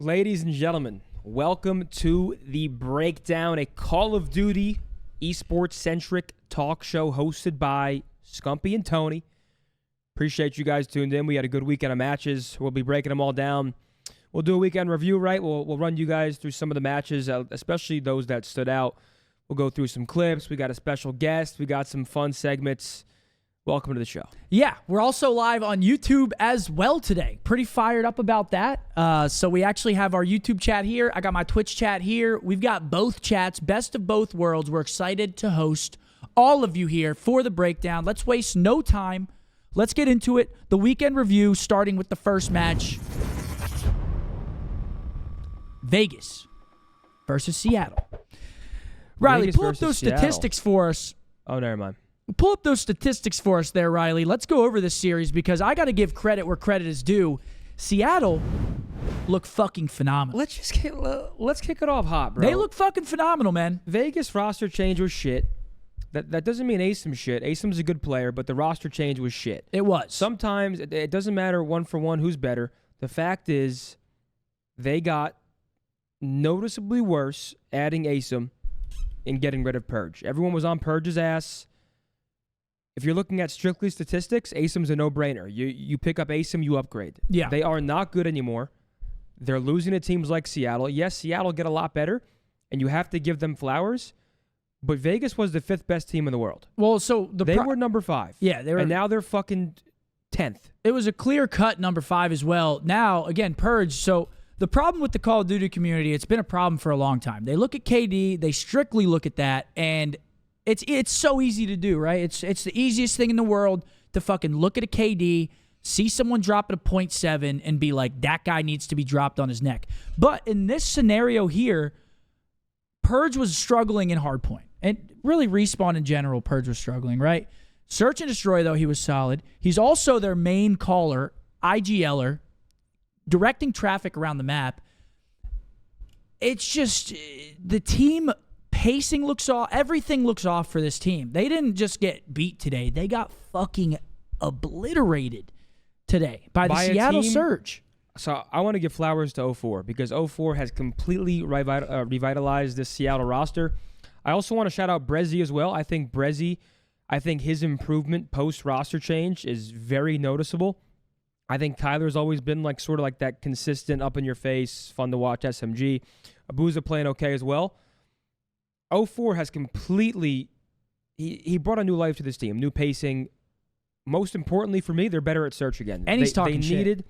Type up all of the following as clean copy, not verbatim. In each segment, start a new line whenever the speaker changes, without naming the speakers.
Ladies and gentlemen, welcome to The Breakdown, a Call of Duty esports-centric talk show hosted by Scumpy and Tony. Appreciate you guys tuned in. We had a good weekend of matches. We'll be breaking them all down. We'll do a weekend review, right? We'll run you guys through some of the matches, especially those that stood out. We'll go through some clips. We got a special guest. We got some fun segments. Welcome to the show.
Yeah, we're also live on YouTube as well today. Pretty fired up about that. So we actually have our YouTube chat here. I got my Twitch chat here. We've got both chats, best of both worlds. We're excited to host all of you here for the breakdown. Let's waste no time. Let's get into it. The weekend review, starting with the first match. Vegas versus Seattle. Riley,
Vegas
pull up
versus
those
Seattle.
statistics for us.
Oh, never mind.
Pull up those statistics for us there, Riley. Let's go over this series because I got to give credit where credit is due. Seattle look fucking phenomenal.
Let's kick it off hot, bro.
They look fucking phenomenal, man.
Vegas roster change was shit. That doesn't mean Asim's shit. Asim's a good player, but the roster change was shit.
It was.
Sometimes it doesn't matter one for one who's better. The fact is they got noticeably worse adding Asim and getting rid of Purge. Everyone was on Purge's ass. If you're looking at strictly statistics, Asim's a no-brainer. You pick up Asim, you upgrade.
Yeah.
They are not good anymore. They're losing to teams like Seattle. Yes, Seattle get a lot better, and you have to give them flowers, but Vegas was the 5th best team in the world.
Well, so
They were number 5.
Yeah, they were.
And now they're fucking 10th.
It was a clear-cut number 5 as well. Now, again, Purge. So the problem with the Call of Duty community, it's been a problem for a long time. They look at KD, they strictly look at that, and it's so easy to do, right? It's the easiest thing in the world to fucking look at a KD, see someone drop at a 0.7, and be like, that guy needs to be dropped on his neck. But in this scenario here, Purge was struggling in hardpoint. And really, Respawn in general, Purge was struggling, right? Search and Destroy, though, he was solid. He's also their main caller, IGLer, directing traffic around the map. It's just the team pacing looks off. Everything looks off for this team. They didn't just get beat today. They got fucking obliterated today by the Seattle Surge.
So I want to give flowers to 04 because 04 has completely revitalized this Seattle roster. I also want to shout out Brezzy as well. I think his improvement post-roster change is very noticeable. I think Kyler's always been sort of like that consistent, up-in-your-face, fun-to-watch SMG. Abuza playing okay as well. 04 has completely he brought a new life to this team, new pacing. Most importantly for me, they're better at search again.
And he's talking shit.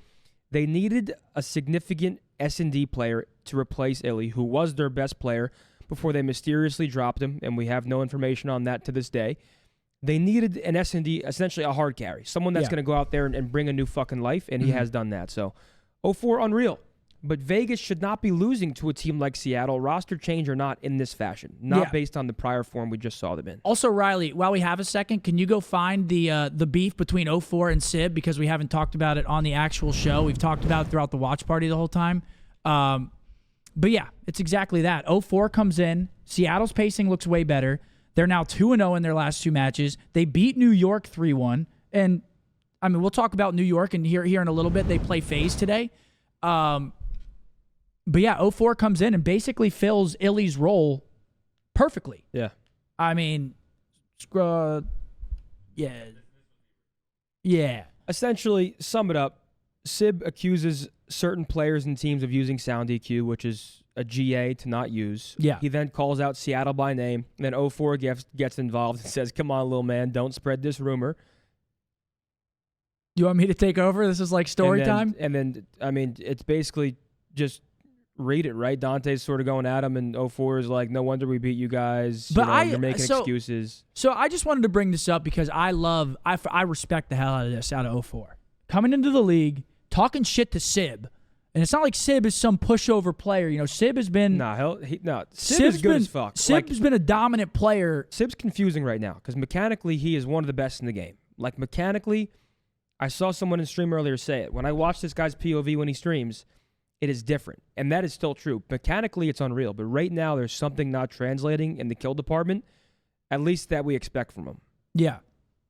They needed a significant S&D player to replace Illy, who was their best player before they mysteriously dropped him, and we have no information on that to this day. They needed an S&D, essentially a hard carry, someone that's going to go out there and bring a new fucking life, and he has done that. So 04, unreal. But Vegas should not be losing to a team like Seattle, roster change or not, in this fashion. Not based on the prior form we just saw them in. Also,
Riley, while we have a second, can you go find the beef between 04 and Sib? Because we haven't talked about it on the actual show. We've talked about it throughout the watch party the whole time. But yeah, it's exactly that. 04 comes in. Seattle's pacing looks way better. They're now 2-0 in their last 2 matches. They beat New York 3-1. And, I mean, we'll talk about New York and here in a little bit. They play FaZe today. But yeah, 04 comes in and basically fills Illy's role perfectly.
Yeah.
I mean, yeah.
Essentially, sum it up, Sib accuses certain players and teams of using sound EQ, which is a GA to not use.
Yeah.
He then calls out Seattle by name, and then 04 gets involved and says, come on, little man, don't spread this rumor.
You want me to take over? This is like story time?
And then, I mean, it's basically just read it, right? Dante's sort of going at him, and 04 is like, no wonder we beat you guys.
But
you're making excuses.
So I just wanted to bring this up because I respect the hell out of this out of 04. Coming into the league, talking shit to Sib. And it's not like Sib is some pushover player. You know, Sib has been...
Sib is good as fuck.
Sib's been a dominant player.
Sib's confusing right now because mechanically he is one of the best in the game. Like, mechanically, I saw someone in stream earlier say it. When I watch this guy's POV when he streams, it is different. And that is still true. Mechanically, it's unreal. But right now, there's something not translating in the kill department, at least that we expect from him.
Yeah.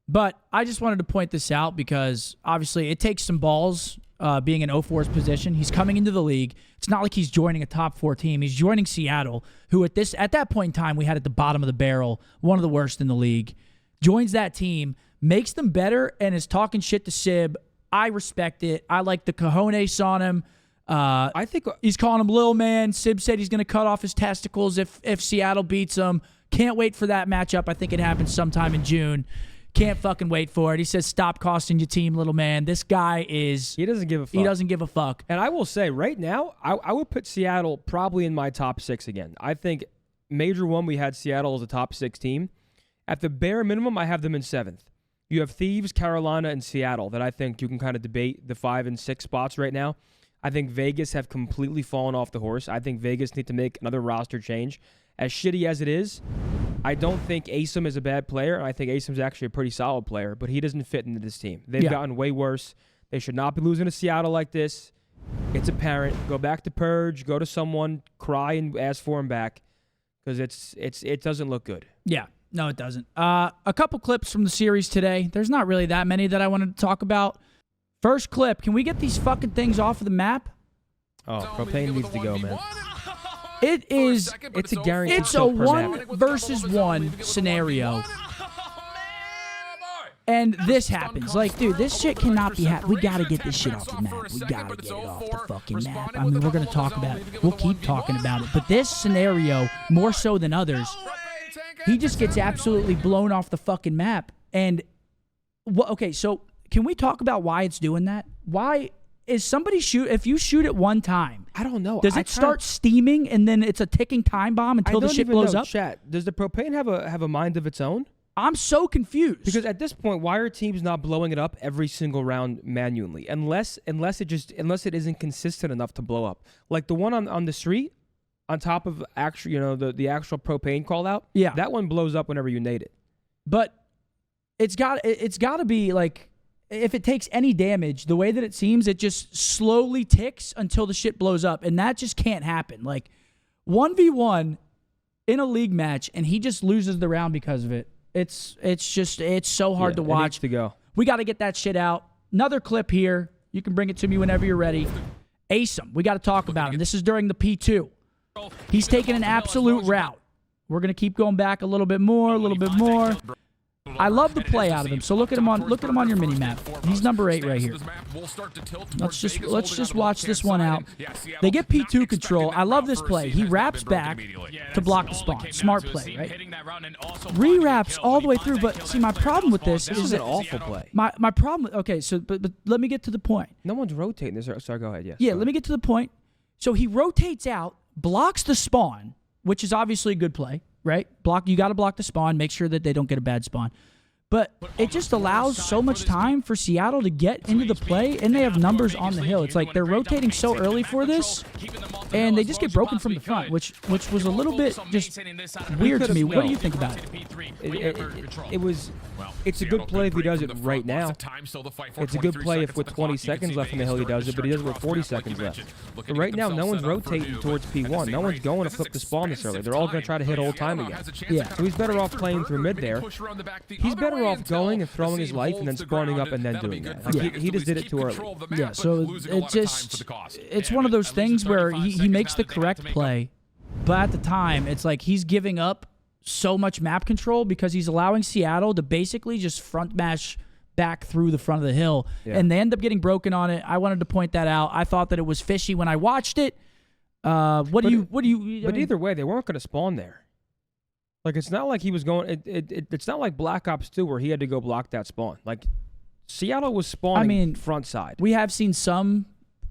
But I just wanted to point this out because, obviously, it takes some balls being in 04's position. He's coming into the league. It's not like he's joining a top 4 team. He's joining Seattle, who at that point in time we had at the bottom of the barrel, one of the worst in the league. Joins that team, makes them better, and is talking shit to Sib. I respect it. I like the cojones on him.
I think
he's calling him Lil Man. Sib said he's going to cut off his testicles if Seattle beats him. Can't wait for that matchup. I think it happens sometime in June. Can't fucking wait for it. He says, stop costing your team, little man. This guy is...
He doesn't give a fuck.
He doesn't give a fuck.
And I will say, right now, I would put Seattle probably in my top 6 again. I think Major 1, we had Seattle as a top 6 team. At the bare minimum, I have them in 7th. You have Thieves, Carolina, and Seattle that I think you can kind of debate the 5 and 6 spots right now. I think Vegas have completely fallen off the horse. I think Vegas need to make another roster change. As shitty as it is, I don't think Asim is a bad player. I think Asim's actually a pretty solid player, but he doesn't fit into this team. They've gotten way worse. They should not be losing to Seattle like this. It's apparent. Go back to Purge. Go to someone. Cry and ask for him back because it doesn't look good.
Yeah. No, it doesn't. A couple clips from the series today. There's not really that many that I wanted to talk about. First clip. Can we get these fucking things off of the map?
Oh, propane needs to go, man.
It's
a guaranteed
It's a
kill per
1
map.
versus 1 scenario. And this happens. Like, dude, this shit cannot be happening. We got to get this shit off the map. We got to get it off the fucking map. I mean, we're going to talk about it. We'll keep talking about it. But this scenario, more so than others, he just gets absolutely blown off the fucking map. And, okay, so can we talk about why it's doing that? Why is somebody if you shoot it one time,
I don't know.
Does it start steaming and then it's a ticking time bomb until the shit blows up?
Chat. Does the propane have a mind of its own?
I'm so confused.
Because at this point, why are teams not blowing it up every single round manually? Unless it isn't consistent enough to blow up. Like the one on the street, on top of the actual propane call out.
Yeah.
That one blows up whenever you nade it.
But it's got to be like, if it takes any damage, the way that it seems, it just slowly ticks until the shit blows up. And that just can't happen. Like 1v1 in a league match and he just loses the round because of it. It's so hard to watch.
It needs to go.
We got to get that shit out. Another clip here. You can bring it to me whenever you're ready. Asim, we got to talk about him. This is during the P2. He's taking an absolute route. We're going to keep going back a little bit more. I love the play out of him. So look at him on your mini map. He's number 8 right here. Let's just watch this one out. They get P2 control. I love this play. He wraps back to block the spawn. Smart play, right? Re-wraps all the way through. But see, my problem with this is
an awful play.
My problem. Okay, so but let me get to the point.
No one's rotating this. Sorry, go ahead. Yes.
Yeah, let me get to the point. So he rotates out, blocks the spawn, which is obviously a good play. Right? You got to block the spawn. Make sure that they don't get a bad spawn. But it just allows so much time for Seattle to get into the play, and they have numbers on the hill. It's like they're rotating so early for this, and they just get broken from the front, which was a little bit just weird to me. What do you think about it?
It's a good play if he does it right now. It's a good play if with 20 seconds left in the hill he does it, but he does it with 40 seconds left. But right now, no one's rotating towards P1. No one's going to flip the spawn this early. They're all going to try to hit old time again.
Yeah.
So he's better off playing through mid there. He's better off going and throwing his life and then spawning up and then doing that. Like he just did it too early.
Yeah, so it's one of those things where he makes the correct play, but at the time, it's like he's giving up so much map control because he's allowing Seattle to basically just front mash back through the front of the hill, and they end up getting broken on it. I wanted to point that out. I thought that it was fishy when I watched it. But
either way, they weren't going to spawn there. Like, it's not like he was going... It's not like Black Ops 2 where he had to go block that spawn. Like, Seattle was spawning front side.
We have seen some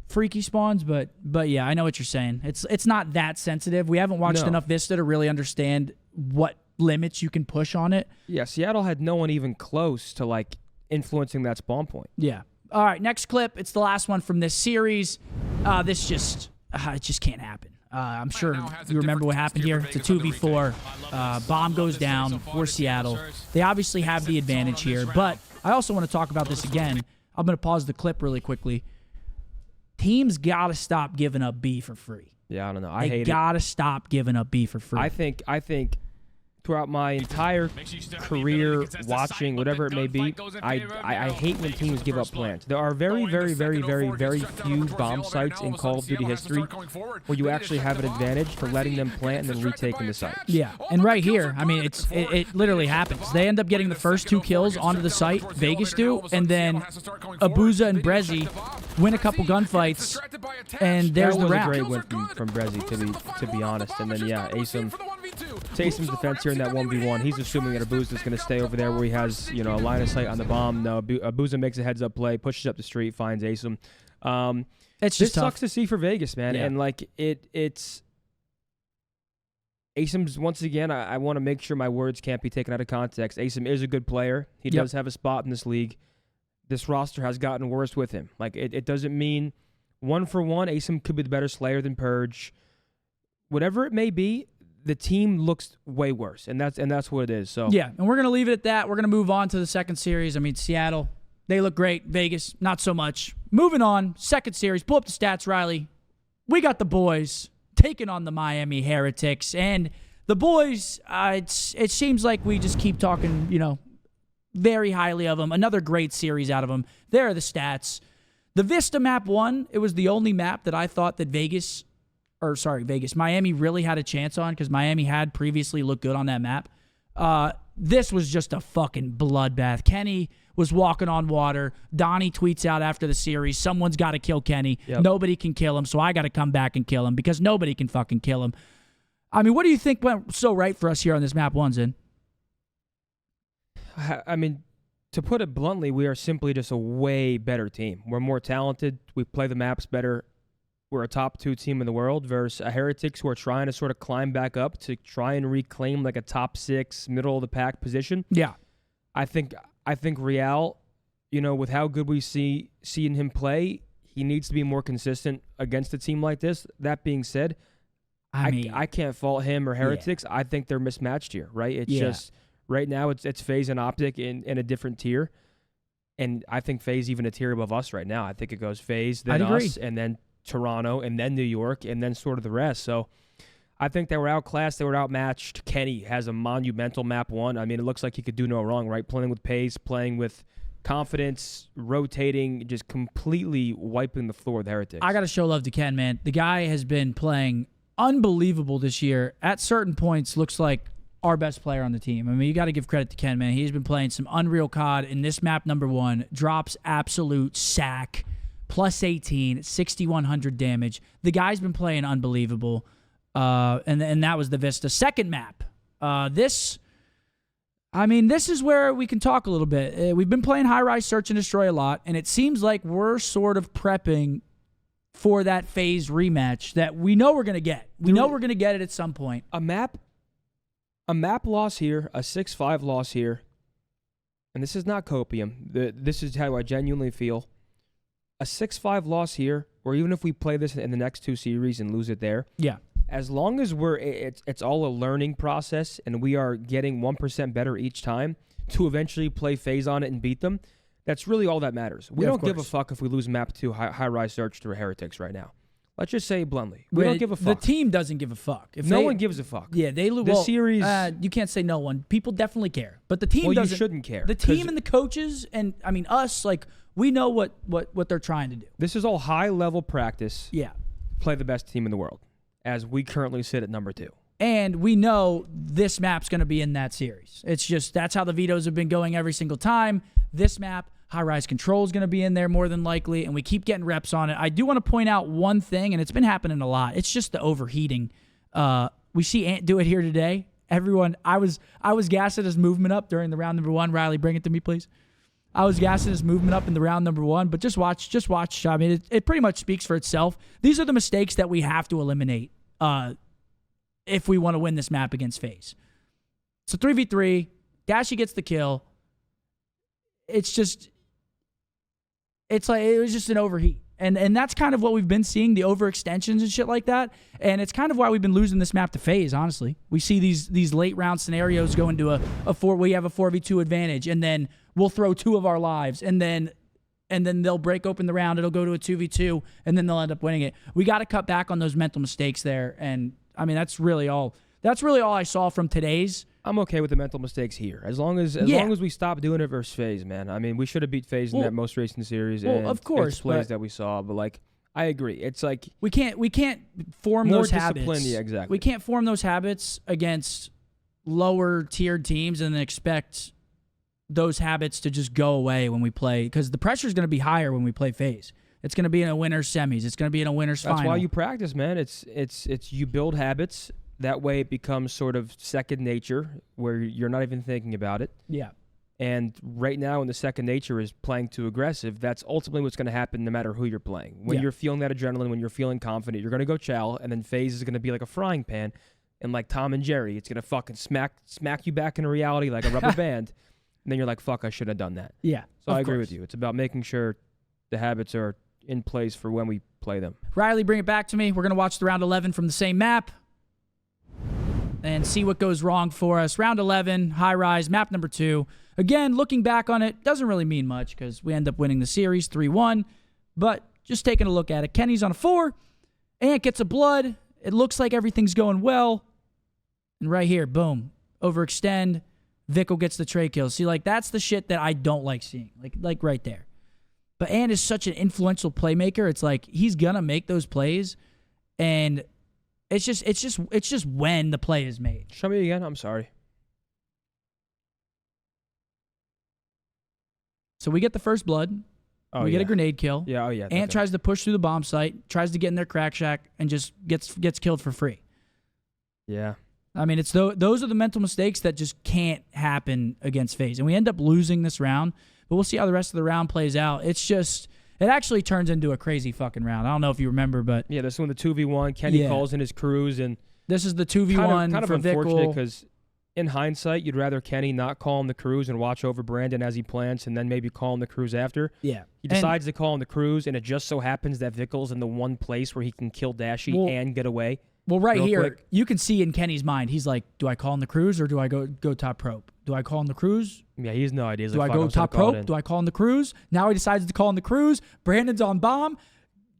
freaky spawns, but yeah, I know what you're saying. It's not that sensitive. We haven't watched enough Vista to really understand what limits you can push on it.
Yeah, Seattle had no one even close to, like, influencing that spawn point.
Yeah. All right, next clip. It's the last one from this series. It just can't happen. I'm sure you remember what happened here. It's a 2v4. Bomb goes down for Seattle. They obviously have the advantage here, but I also want to talk about this again. I'm going to pause the clip really quickly. Teams got to stop giving up B for free.
Yeah, I don't know. I hate it.
They got to stop giving up B for free.
I think throughout my entire career watching, whatever it may be, I hate when teams give up plants. There are very, very, very, very, very few bomb sites in Call of Duty history where you actually have an advantage for letting them plant and then retaking the site.
Yeah, and right here, I mean, it literally happens. They end up getting the first 2 kills onto the site, Vegas do, and then Abuza and Brezzy win a couple gunfights, and there's the round.
That was a great win from Brezzy, to be honest. And then, yeah, Asim. To Asim's defense here in that 1v1, he's assuming that Abuza is going to stay over there where he has, a line of sight on the bomb. No, Abuza makes a heads-up play, pushes up the street, finds Asim.
It's just
this
tough.
Sucks to see for Vegas, man.
Yeah.
And, it's... Asim's, once again, I want to make sure my words can't be taken out of context. Asim is a good player. He does have a spot in this league. This roster has gotten worse with him. It doesn't mean 1-for-1, Asim could be the better Slayer than Purge. Whatever it may be, the team looks way worse, and that's what it is. So
yeah, and we're going to leave it at that. We're going to move on to the second series. I mean, Seattle, they look great. Vegas, not so much. Moving on, second series. Pull up the stats, Riley. We got the boys taking on the Miami Heretics, and the boys, it seems like we just keep talking, very highly of them. Another great series out of them. There are the stats. The Vista map 1, it was the only map that I thought that Miami really had a chance on because Miami had previously looked good on that map. This was just a fucking bloodbath. Kenny was walking on water. Donnie tweets out after the series, someone's got to kill Kenny.
Yep.
Nobody can kill him, so I got to come back and kill him because nobody can fucking kill him. I mean, what do you think went so right for us here on this map 1, Zin?
I mean, to put it bluntly, we are simply just a way better team. We're more talented. We play the maps better. We're a top 2 team in the world versus a Heretics who are trying to sort of climb back up to try and reclaim a top 6, middle of the pack position.
Yeah.
I think Real, with how good we seeing him play, he needs to be more consistent against a team like this. That being said, I can't fault him or Heretics. Yeah. I think they're mismatched here, right? It's just right now it's FaZe and Optic in a different tier. And I think FaZe even a tier above us right now. I think it goes FaZe, then us, and then Toronto, and then New York, and then sort of the rest. So I think they were outclassed. They were outmatched. Kenny has a monumental map 1. I mean, it looks like he could do no wrong, right? Playing with pace, playing with confidence, rotating, just completely wiping the floor with Heretics.
I got to show love to Ken, man. The guy has been playing unbelievable this year. At certain points, looks like our best player on the team. I mean, you got to give credit to Ken, man. He's been playing some unreal COD in this map number 1. Drops absolute sack. Plus 18, 6,100 damage. The guy's been playing unbelievable. And that was the Vista. Second map. This is where we can talk a little bit. We've been playing high-rise search and destroy a lot, and it seems like we're sort of prepping for that FaZe rematch that we know we're going to get. We know we're going to get it at some point.
A map loss here, a 6-5 loss here, and this is not copium. This is how I genuinely feel. A 6-5 loss here, or even if we play this in the next 2 series and lose it there, as long as it's all a learning process and we are getting 1% better each time to eventually play FaZe on it and beat them, that's really all that matters. We don't give a fuck if we lose map 2 high-rise search to Heretics right now. Let's just say it bluntly. We don't give a fuck.
The team doesn't give a fuck.
No one gives a fuck.
Yeah, they lose.
This series...
you can't say no one. People definitely care. But the team doesn't.
You shouldn't care.
The team and the coaches and, us, we know what they're trying to do.
This is all high-level practice.
Yeah.
Play the best team in the world, as we currently sit at number 2.
And we know this map's going to be in that series. It's just that's how the vetoes have been going every single time. This map, high-rise control is going to be in there more than likely, and we keep getting reps on it. I do want to point out one thing, and it's been happening a lot. It's just the overheating. We see Ant do it here today. Everyone, I was gassing his movement up during the round number 1. Riley, bring it to me, please. I was gassing his movement up in the round number 1, but just watch. I mean, it pretty much speaks for itself. These are the mistakes that we have to eliminate if we want to win this map against FaZe. So 3v3, Dashy gets the kill. It was just an overheat. And that's kind of what we've been seeing, the overextensions and shit like that. And it's kind of why we've been losing this map to FaZe, honestly. We see these late round scenarios go into we have a 4v2 advantage, and then we'll throw 2 of our lives, and then they'll break open the round, it'll go to a 2v2, and then they'll end up winning it. We got to cut back on those mental mistakes there. And I mean, that's really all I saw from today's.
I'm okay with the mental mistakes here. As long as we stop doing it versus FaZe, man. I mean, we should have beat FaZe in that most recent series.
Well,
and
of course,
it's plays that we saw, but like I agree. It's like
we can't form
more
those
discipline.
habits.
Yeah, exactly.
We can't form those habits against lower tiered teams and then expect those habits to just go away when we play, because the pressure is going to be higher when we play FaZe. It's going to be in a winner's semis. It's going to be in a winner's final.
That's why you practice, man. It's you build habits. That way it becomes sort of second nature where you're not even thinking about it.
Yeah.
And right now when the second nature is playing too aggressive, that's ultimately what's going to happen no matter who you're playing. When you're feeling that adrenaline, when you're feeling confident, you're going to go chow, and then FaZe is going to be like a frying pan. And like Tom and Jerry, it's going to fucking smack you back into reality like a rubber band. And then you're like, fuck, I should have done that.
Yeah.
So I agree with you. It's about making sure the habits are in place for when we play them.
Riley, bring it back to me. We're going to watch the round 11 from the same map and see what goes wrong for us. Round 11, high rise, map number 2. Again, looking back on it, doesn't really mean much because we end up winning the series 3-1. But just taking a look at it, Kenny's on a 4. Ant gets a blood. It looks like everything's going well. And right here, boom, overextend. Vickle gets the tray kill. See, like, that's the shit that I don't like seeing. Like right there. But Ant is such an influential playmaker. It's like he's gonna make those plays, and it's just when the play is made.
Show me again. I'm sorry.
So we get the first blood. We get a grenade kill.
Yeah, oh yeah.
Ant tries to push through the bomb site, tries to get in their crack shack, and just gets killed for free.
Yeah.
I mean, it's those are the mental mistakes that just can't happen against FaZe. And we end up losing this round, but we'll see how the rest of the round plays out. It's just, it actually turns into a crazy fucking round. I don't know if you remember, but
yeah, this one, the 2v1, Kenny calls in his cruise, and
this is the 2v1
kind of
for
unfortunate
Vickle.
because in hindsight, you'd rather Kenny not call him the cruise and watch over Brandon as he plants, and then maybe call him the cruise after.
Yeah.
He decides to call him the cruise, and it just so happens that Vickle's in the one place where he can kill Dashy and get away.
Well, right here,
quick.
you can see in Kenny's mind, he's like, do I call him the cruise or do I go top probe? Do I call him the cruise?
Yeah, he has no idea.
Do I go top probe? Do I call him the cruise? Now he decides to call him the cruise. Brandon's on bomb.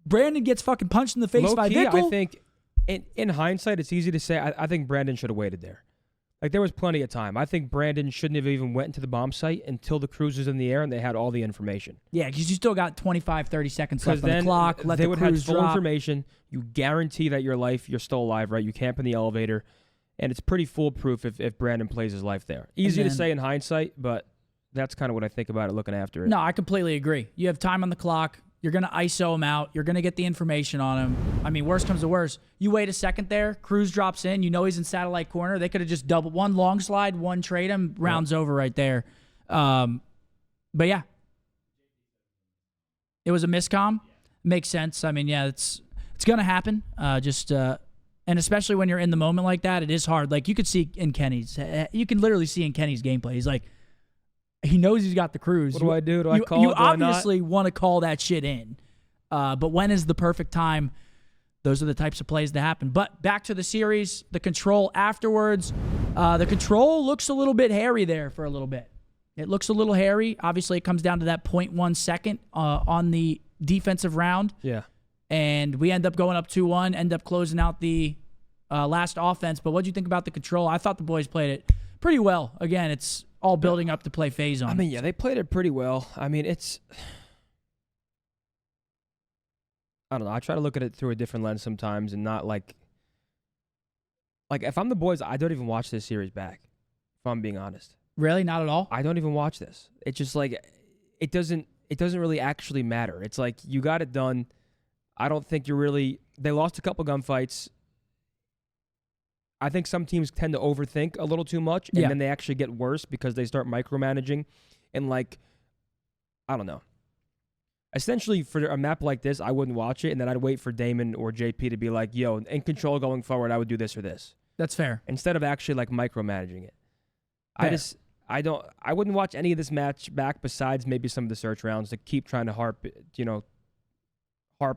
Brandon gets fucking punched in the face by Vickle.
I think in hindsight, it's easy to say. I think Brandon should have waited there. Like, there was plenty of time. I think Brandon shouldn't have even went into the bomb site until the cruise was in the air and they had all the information.
Yeah, because you still got 25, 30 seconds left on the
then
clock. Let
they
the
would have
cruise
full
drop.
information. You guarantee that your life, you're still alive, right? You camp in the elevator. And it's pretty foolproof if Brandon plays his life there. Easy to say in hindsight, but that's kind of what I think about it looking after it.
No, I completely agree. You have time on the clock. You're going to ISO him out. You're going to get the information on him. I mean, worst comes to worst. You wait a second there. Cruz drops in. You know he's in satellite corner. They could have just doubled one long slide, one trade him. Rounds over right there. But yeah. It was a miscomm. Makes sense. I mean, yeah, it's going to happen. And especially when you're in the moment like that, it is hard. Like, you could see in Kenny's. You can literally see in Kenny's gameplay. He's like, he knows he's got the cruise.
What do I do? Do I call it?
You obviously want to call that shit in. But when is the perfect time? Those are the types of plays that happen. But back to the series, the control afterwards. The control looks a little bit hairy there for a little bit. It looks a little hairy. Obviously, it comes down to that 0.1 second on the defensive round.
Yeah.
And we end up going up 2-1, end up closing out the last offense. But what do you think about the control? I thought the boys played it pretty well. Again, it's all building up to play FaZe on.
I mean, yeah, they played it pretty well. I mean, I don't know. I try to look at it through a different lens sometimes and not like if I'm the boys, I don't even watch this series back, if I'm being honest.
Really? Not at all?
I don't even watch this. It's just like it doesn't really actually matter. It's like you got it done. I don't think they lost a couple gunfights. I think some teams tend to overthink a little too much, and then they actually get worse because they start micromanaging. And, like, I don't know. Essentially, for a map like this, I wouldn't watch it, and then I'd wait for Damon or JP to be like, yo, in control going forward, I would do this or this.
That's fair.
Instead of actually, like, micromanaging it.
Fair.
I wouldn't watch any of this match back besides maybe some of the search rounds to keep trying to harp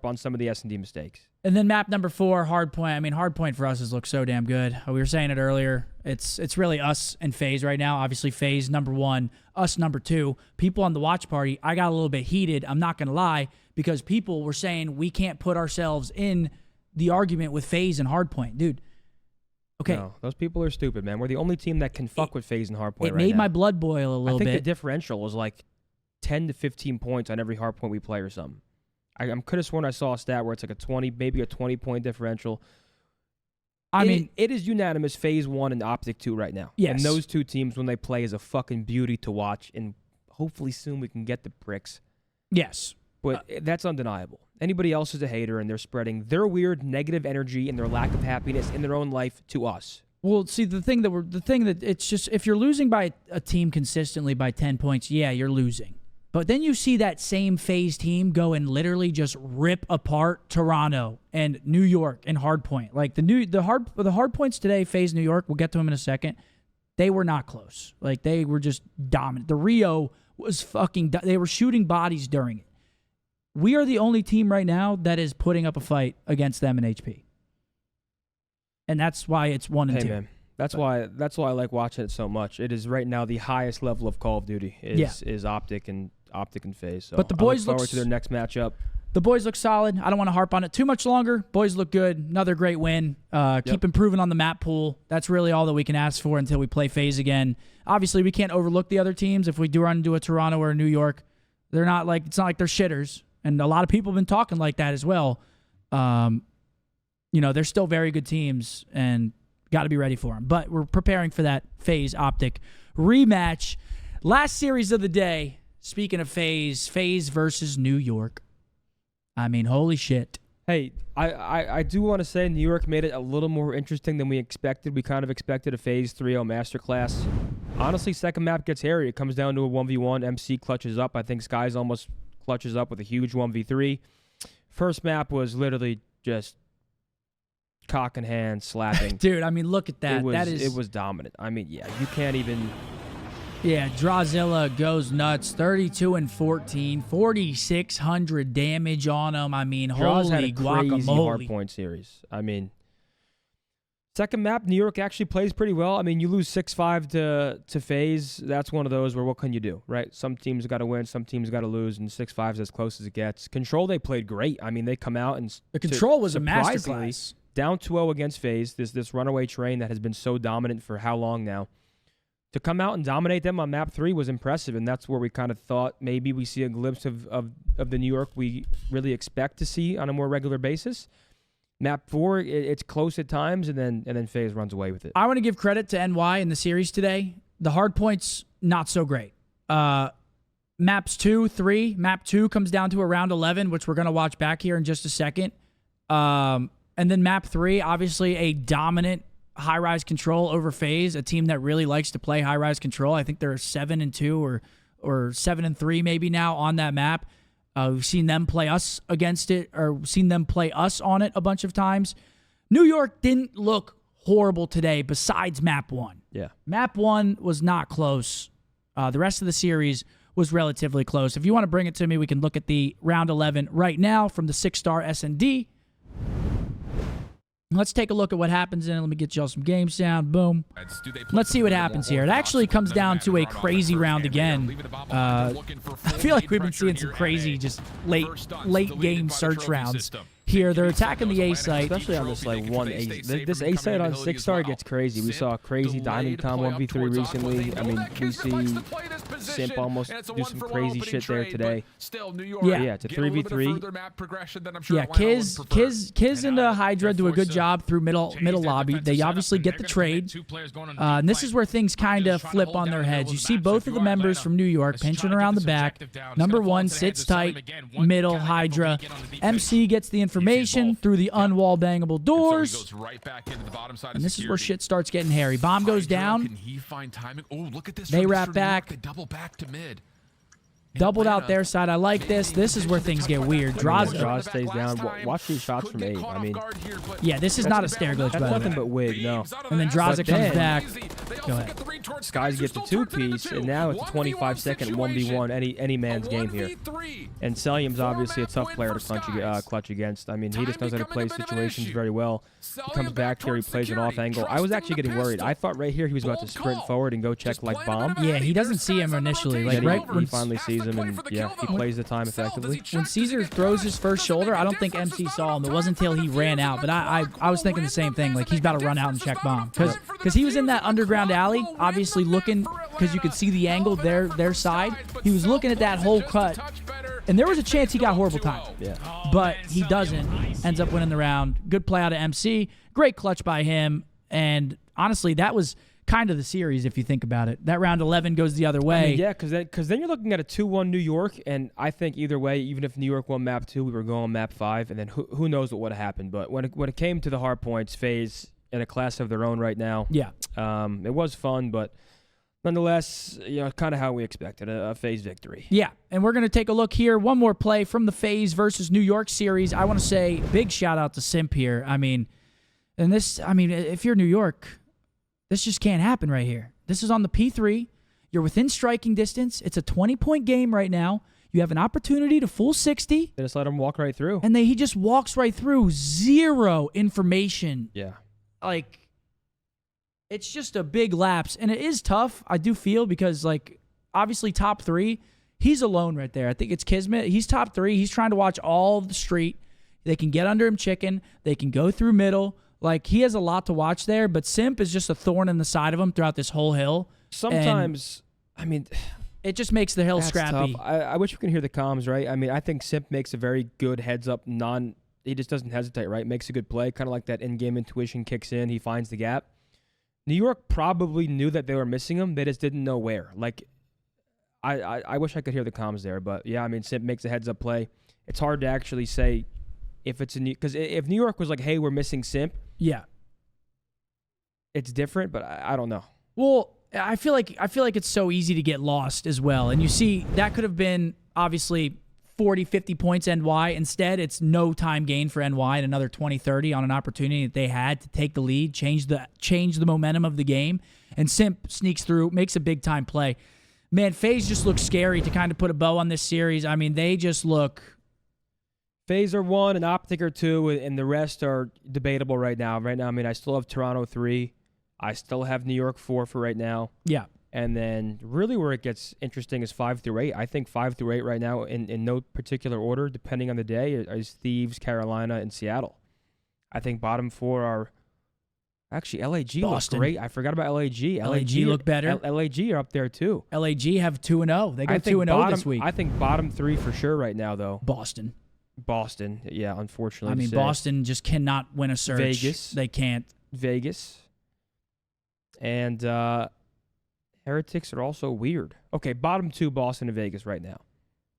on some of the S&D mistakes.
And then map number 4, Hardpoint. I mean, Hardpoint for us has looked so damn good. We were saying it earlier. It's really us and FaZe right now. Obviously, FaZe number 1, us number 2. People on the watch party, I got a little bit heated, I'm not going to lie, because people were saying we can't put ourselves in the argument with FaZe and Hardpoint. Dude, Okay.
No, those people are stupid, man. We're the only team that can fuck with FaZe and Hardpoint
It
right
made
now.
my blood boil a little
I think
bit.
the differential was like 10 to 15 points on every Hardpoint we play or something. I could have sworn I saw a stat where it's like a 20, maybe a 20-point differential.
I mean,
it is unanimous FaZe 1 and Optic 2 right now.
Yes.
And those two teams, when they play, is a fucking beauty to watch. And hopefully soon we can get the bricks.
yes.
But that's undeniable. Anybody else is a hater, and they're spreading their weird negative energy and their lack of happiness in their own life to us.
Well, see, the thing that it's just, if you're losing by a team consistently by 10 points, yeah, you're losing. But then you see that same FaZe team go and literally just rip apart Toronto and New York and Hardpoint. Like the hard points today, FaZe New York, we'll get to them in a second. They were not close. Like they were just dominant. The Rio was they were shooting bodies during it. We are the only team right now that is putting up a fight against them in HP. And that's why it's 1 and 2.
Man. That's why I like watching it so much. It is right now the highest level of Call of Duty is Optic and FaZe. So
but the boys
look forward to their next matchup.
The boys look solid. I don't want to harp on it too much longer. Boys look good. Another great win. Keep improving on the map pool. That's really all that we can ask for until we play FaZe again. Obviously, we can't overlook the other teams. If we do run into a Toronto or a New York, it's not like they're shitters. And a lot of people have been talking like that as well. They're still very good teams and got to be ready for them. But we're preparing for that FaZe Optic rematch. Last series of the day. Speaking of FaZe versus New York. I mean, holy shit.
Hey, I do want to say New York made it a little more interesting than we expected. We kind of expected a FaZe 3-0 masterclass. Honestly, second map gets hairy. It comes down to a 1v1. MC clutches up. I think Skies almost clutches up with a huge 1v3. First map was literally just cock in hand slapping.
Dude, I mean, look at that.
It was dominant. I mean, yeah, you can't even...
Yeah, Drawzilla goes nuts. 32 and 14, 4,600 damage on him. I mean,
Draws had a
guacamole.
crazy hardpoint series. I mean, second map, New York actually plays pretty well. I mean, you lose 6-5 to FaZe. That's one of those where what can you do, right? Some teams got to win, some teams got to lose, and 6-5 is as close as it gets. Control, they played great. I mean, they come out and
the Control was a masterclass.
Down 2-0 against FaZe, this runaway train that has been so dominant for how long now. To come out and dominate them on map 3 was impressive, and that's where we kind of thought maybe we see a glimpse of the New York we really expect to see on a more regular basis. Map 4, it's close at times, and then FaZe runs away with it.
I want to give credit to NY in the series today. The hard points, not so great. Maps 2, 3. Map 2 comes down to a round 11, which we're going to watch back here in just a second. And then map 3, obviously a dominant high-rise Control over FaZe, a team that really likes to play high-rise Control. I think they're 7-2 or 7-3 maybe now on that map. We've seen them play us against it, or seen them play us on it a bunch of times. New York didn't look horrible today besides map 1.
Yeah.
Map 1 was not close. The rest of the series was relatively close. If you want to bring it to me, we can look at the round 11 right now from the 6-star S&D. Let's take a look at what happens in it. Let me get y'all some game sound. Boom. Let's see what happens here. It actually comes down to a crazy round again. I feel like we've been seeing some crazy just late game search rounds. Here, they're attacking the A site.
Especially on this like 1A. This A site on 6-star gets crazy. We saw a crazy Diamond Com 1v3 recently. I mean, we see Simp almost do some crazy shit there today. Yeah, it's a 3v3.
Yeah, Kiz and Hydra do a good job through middle lobby. They obviously get the trade. And this is where things kind of flip on their heads. You see both of the members from New York pinching around the back. Number 1 sits tight, middle, Hydra. MC gets the information through the unwall bangable doors. And this is where shit starts getting hairy. Bomb goes down. They wrap back. Doubled out their side. I like this. This is where things get weird. Draws
stays down. Watch these shots from 8. I mean,
yeah, this is not a stair glitch, by the way.
Nothing but wig, no.
And then Draza comes back. Go ahead.
Skies get the 2-piece, and now it's a 25-second 1v1 any man's game here. And Selim's obviously a tough player to clutch against. I mean, he just knows how to play situations very well. He comes back here, he plays an off angle. I was actually getting worried. I thought right here he was about to sprint forward and go check like bomb.
Yeah, he doesn't see him initially. Like
he finally sees him, and yeah, he plays the time effectively.
When Caesar throws his first shoulder, I don't think MC saw him. It wasn't until he ran out. But I was thinking the same thing. Like, he's about to run out and check bomb. Because he was in that underground alley, obviously looking, because you could see the angle their side. He was looking at that whole cut. And there was a chance he got horrible time.
Yeah.
But he doesn't. Ends up winning the round. Good play out of MC. Great clutch by him. And honestly, that was kind of the series if you think about it. That round 11 goes the other way.
I mean, yeah, because then you're looking at a 2-1 New York, and I think either way, even if New York won map 2, we were going map 5, and then who knows what would have happened. But when it came to the hard points, FaZe in a class of their own right now.
Yeah.
It was fun, but nonetheless, kind of how we expected, a FaZe victory.
Yeah, and we're going to take a look here. One more play from the FaZe versus New York series. I want to say big shout out to Scump here. If you're New York, this just can't happen right here. This is on the P3. You're within striking distance. It's a 20-point game right now. You have an opportunity to full 60.
They just let him walk right through.
And he just walks right through. Zero information.
Yeah.
Like, it's just a big lapse. And it is tough, I do feel, because, like, obviously top 3, he's alone right there. I think it's Kismet. He's top 3. He's trying to watch all of the street. They can get under him chicken. They can go through middle. Like, he has a lot to watch there, but Scump is just a thorn in the side of him throughout this whole hill.
Sometimes,
it just makes the hill scrappy.
Tough. I wish we could hear the comms, right? I mean, I think Scump makes a very good heads-up, he just doesn't hesitate, right? Makes a good play, kind of like that in-game intuition kicks in. He finds the gap. New York probably knew that they were missing him. They just didn't know where. Like, I wish I could hear the comms there, but yeah, I mean, Scump makes a heads-up play. It's hard to actually say if it's because if New York was like, hey, we're missing Scump,
yeah,
it's different, but I don't know.
Well, I feel like it's so easy to get lost as well. And you see, that could have been obviously 40, 50 points NY. Instead, it's no time gain for NY and another 20, 30 on an opportunity that they had to take the lead, change the momentum of the game. And Scump sneaks through, makes a big time play. Man, FaZe just looks scary to kind of put a bow on this series. I mean, they just look.
FaZe are 1, and Optic are 2, and the rest are debatable right now. Right now, I mean, I still have Toronto 3. I still have New York 4 for right now.
Yeah.
And then really where it gets interesting is 5 through 8. I think 5 through 8 right now, in no particular order, depending on the day, is Thieves, Carolina, and Seattle. I think bottom 4 are actually LAG
Boston.
look great. I forgot about LAG.
LAG look better.
LAG are up there too.
LAG have 2-0. They go 2-0 this week.
I think bottom 3 for sure right now, though.
Boston,
yeah, unfortunately.
I mean, Boston just cannot win a search.
Vegas.
They can't.
Vegas. And Heretics are also weird. Okay, bottom 2, Boston and Vegas right now.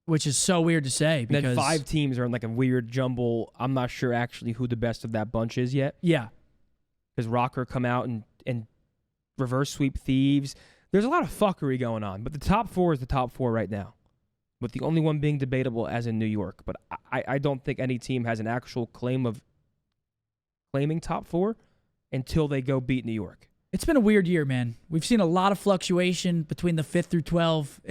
Which is so weird to say. Because
then 5 teams are in like a weird jumble. I'm not sure actually who the best of that bunch is yet.
Yeah.
Because Rocker come out and reverse sweep Thieves. There's a lot of fuckery going on. But the top 4 is the top 4 right now. With the only one being debatable as in New York. But I don't think any team has an actual claim of claiming top 4 until they go beat New York.
It's been a weird year, man. We've seen a lot of fluctuation between the 5th through 12.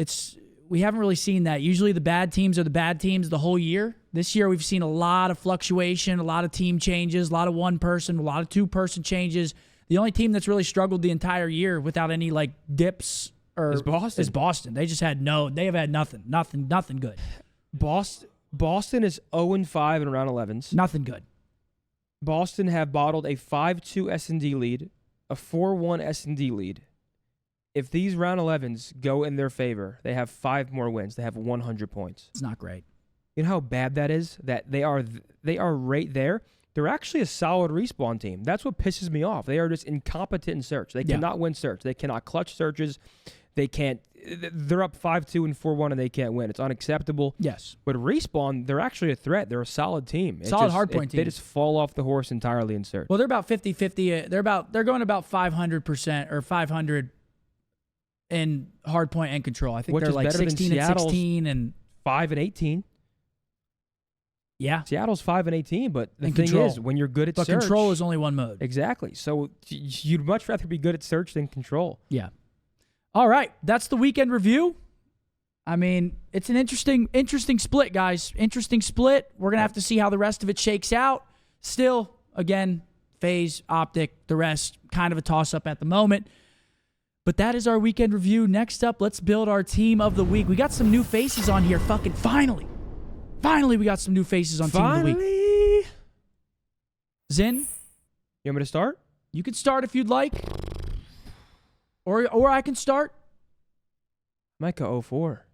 We haven't really seen that. Usually the bad teams are the bad teams the whole year. This year we've seen a lot of fluctuation, a lot of team changes, a lot of one-person, a lot of two-person changes. The only team that's really struggled the entire year without any like dips
is
Boston. They have had nothing good.
Boston is 0-5 in round 11s.
Nothing good.
Boston have bottled a 5-2 S&D lead, a 4-1 S&D lead. If these round 11s go in their favor, they have 5 more wins. They have 100 points.
It's not great.
You know how bad that is? That they are right there. They're actually a solid respawn team. That's what pisses me off. They are just incompetent in search. They cannot win search. They cannot clutch searches. They can't. They're up 5-2 and 4-1 and they can't win. It's unacceptable.
Yes.
But respawn, they're actually a threat. They're a solid team.
Solid hardpoint team.
They just fall off the horse entirely in search.
Well, they're about 50-50. They're going about 500% or 500 in hardpoint and control. I think they're like 16 and 16 and
5 and 18.
Yeah.
Seattle's 5 and 18, but the thing
control.
is, when you're good at
but
search,
control is only one mode.
Exactly. So you'd much rather be good at search than control.
Yeah. All right, that's the weekend review. I mean, it's an interesting split, guys. Interesting split. We're going to have to see how the rest of it shakes out. Still, again, FaZe, Optic, the rest, kind of a toss-up at the moment. But that is our weekend review. Next up, let's build our team of the week. We got some new faces on here. Fucking finally. Finally, we got some new faces on Team of the Week. Zin?
You want me to start?
You can start if you'd like. Or I can start.
I might go 04.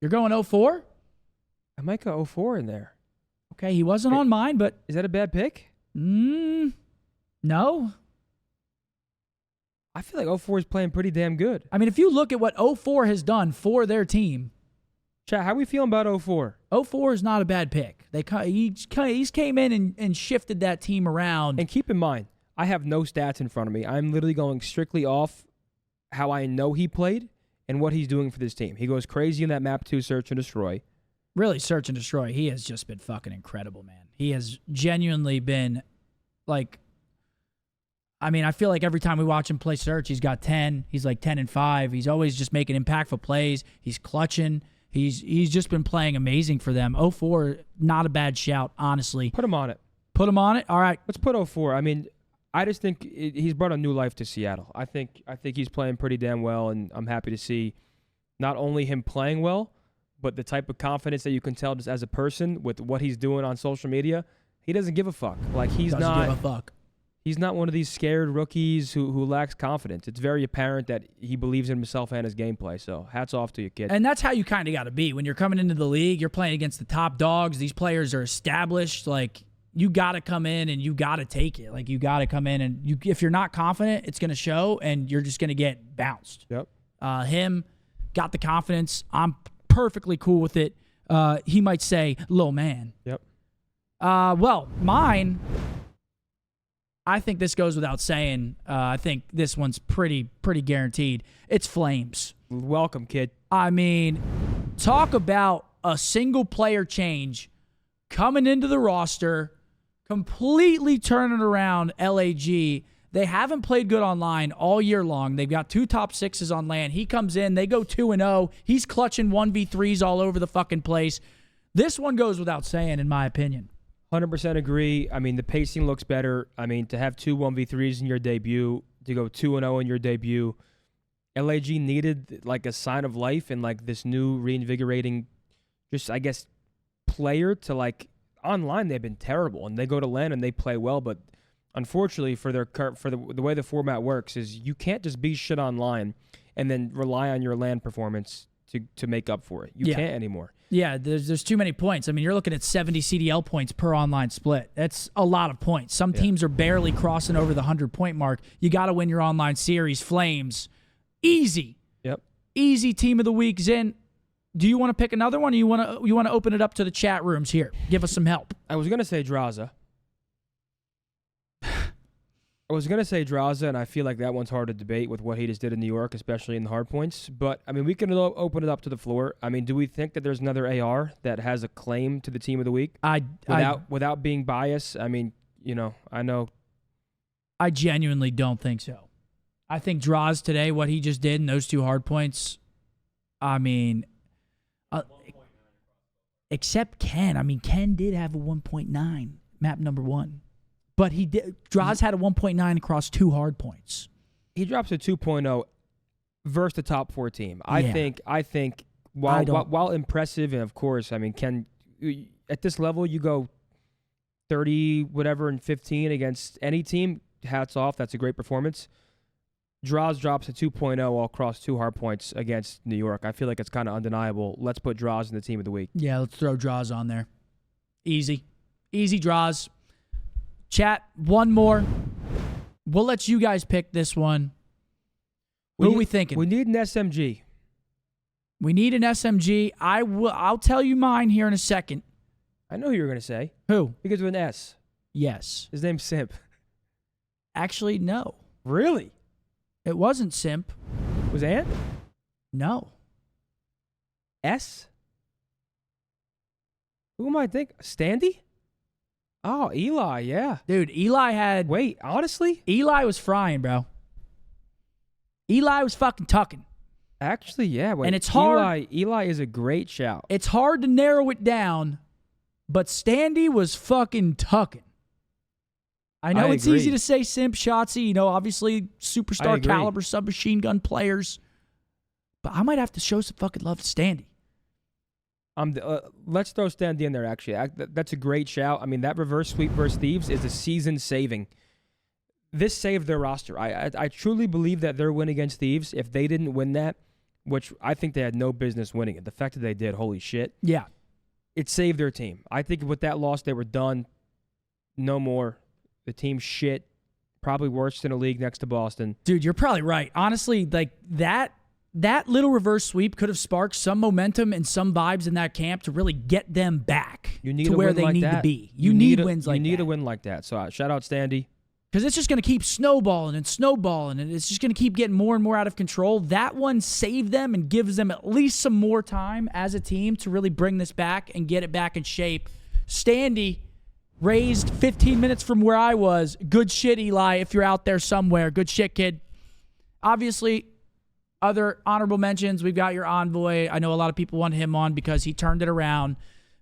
You're going 04?
I might go 04 in there.
Okay, he wasn't on mine, but...
Is that a bad pick?
No.
I feel like 04 is playing pretty damn good.
I mean, if you look at what 04 has done for their team...
Chat, how are we feeling about 04?
04 is not a bad pick. He's came in and shifted that team around.
And keep in mind, I have no stats in front of me. I'm literally going strictly off how I know he played and what he's doing for this team. He goes crazy in that map 2 search and destroy.
Really, search and destroy. He has just been fucking incredible, man. He has genuinely been, like... I mean, I feel like every time we watch him play search, he's got 10. He's like 10 and 5. He's always just making impactful plays. He's clutching. He's just been playing amazing for them. 04, not a bad shout, honestly.
Put him on it.
Put him on it? All right.
Let's put 04. I mean, I just think he's brought a new life to Seattle. I think he's playing pretty damn well, and I'm happy to see not only him playing well, but the type of confidence that you can tell just as a person with what he's doing on social media. He doesn't give a fuck. Like,
Doesn't give a fuck.
He's not one of these scared rookies who lacks confidence. It's very apparent that he believes in himself and his gameplay. So hats off to you, kid.
And that's how you kind of got to be. When you're coming into the league, you're playing against the top dogs. These players are established. Like, you got to come in and you got to take it. Like, you got to come in and if you're not confident, it's going to show and you're just going to get bounced.
Yep.
Him got the confidence. I'm perfectly cool with it. He might say, "Little man."
Yep.
Well, mine... I think this goes without saying. I think this one's pretty guaranteed. It's Flames.
Welcome, kid.
I mean, talk about a single player change coming into the roster, completely turning around LAG. They haven't played good online all year long. They've got 2 top 6s on land. He comes in, they go 2-0. He's clutching 1v3s all over the fucking place. This one goes without saying, in my opinion.
100% agree. I mean, the pacing looks better. I mean, to have 2 1v3s in your debut, to go 2-0 in your debut, LAG needed like a sign of life and like this new reinvigorating, just I guess, player to like online. They've been terrible, and they go to LAN and they play well, but unfortunately for the way the format works is you can't just be shit online and then rely on your LAN performance to make up for it. You can't anymore.
Yeah, there's too many points. I mean, you're looking at 70 CDL points per online split. That's a lot of points. Some teams are barely crossing over the 100-point mark. You got to win your online series. Flames, easy.
Yep. Easy
team of the week. Zen, do you want to pick another one, or you want to open it up to the chat rooms here? Give us some help.
I was gonna say Draza. And I feel like that one's hard to debate with what he just did in New York, especially in the hard points. But, I mean, we can open it up to the floor. I mean, do we think that there's another AR that has a claim to the team of the week? Without being biased, I mean, you know, I know.
I genuinely don't think so. I think Draws today, what he just did in those 2 hard points, I mean, except Ken. I mean, Ken did have a 1.9, map number 1. But Draws had a 1.9 across 2 hard points.
He drops a 2.0 versus the top 4 team. I think while impressive, and of course, I mean, Ken, at this level, you go 30 whatever and 15 against any team. Hats off. That's a great performance. Draws drops a 2.0 all across 2 hard points against New York. I feel like it's kind of undeniable. Let's put Draws in the team of the week.
Yeah, let's throw Draws on there. Easy Draws. Chat, one more. We'll let you guys pick this one. Who are we thinking?
We need an SMG.
We need an SMG. I'll tell you mine here in a second.
I know who you're going to say.
Who?
Because of an S.
Yes.
His name's Simp.
Actually, no.
Really?
It wasn't Simp.
Was Ant?
No.
S? Who am I thinking? Standy? Oh, Eli, yeah.
Dude, Eli had...
Wait, honestly?
Eli was frying, bro. Eli was fucking tucking.
Actually, yeah. Wait,
And it's hard.
Eli is a great shout.
It's hard to narrow it down, but Standy was fucking tucking. I know it's
agree.
easy to say Simp, Shotzi, obviously superstar caliber submachine gun players, but I might have to show some fucking love to Standy.
Let's throw Standy in there, actually. That's a great shout. I mean, that reverse sweep versus Thieves is a season-saving. This saved their roster. I truly believe that their win against Thieves, if they didn't win that, which I think they had no business winning it, the fact that they did, holy shit.
Yeah.
It saved their team. I think with that loss, they were done. No more. The team's shit. Probably worst in the league next to Boston.
Dude, you're probably right. Honestly, like that little reverse sweep could have sparked some momentum and some vibes in that camp to really get them back to where they need to be. You need wins like that.
You need a win like that. So shout out Standy.
Because it's just going to keep snowballing, and it's just going to keep getting more and more out of control. That one saved them and gives them at least some more time as a team to really bring this back and get it back in shape. Standy raised 15 minutes from where I was. Good shit, Eli, if you're out there somewhere. Good shit, kid. Obviously, other honorable mentions. We've got your envoy. I know a lot of people want him on because he turned it around.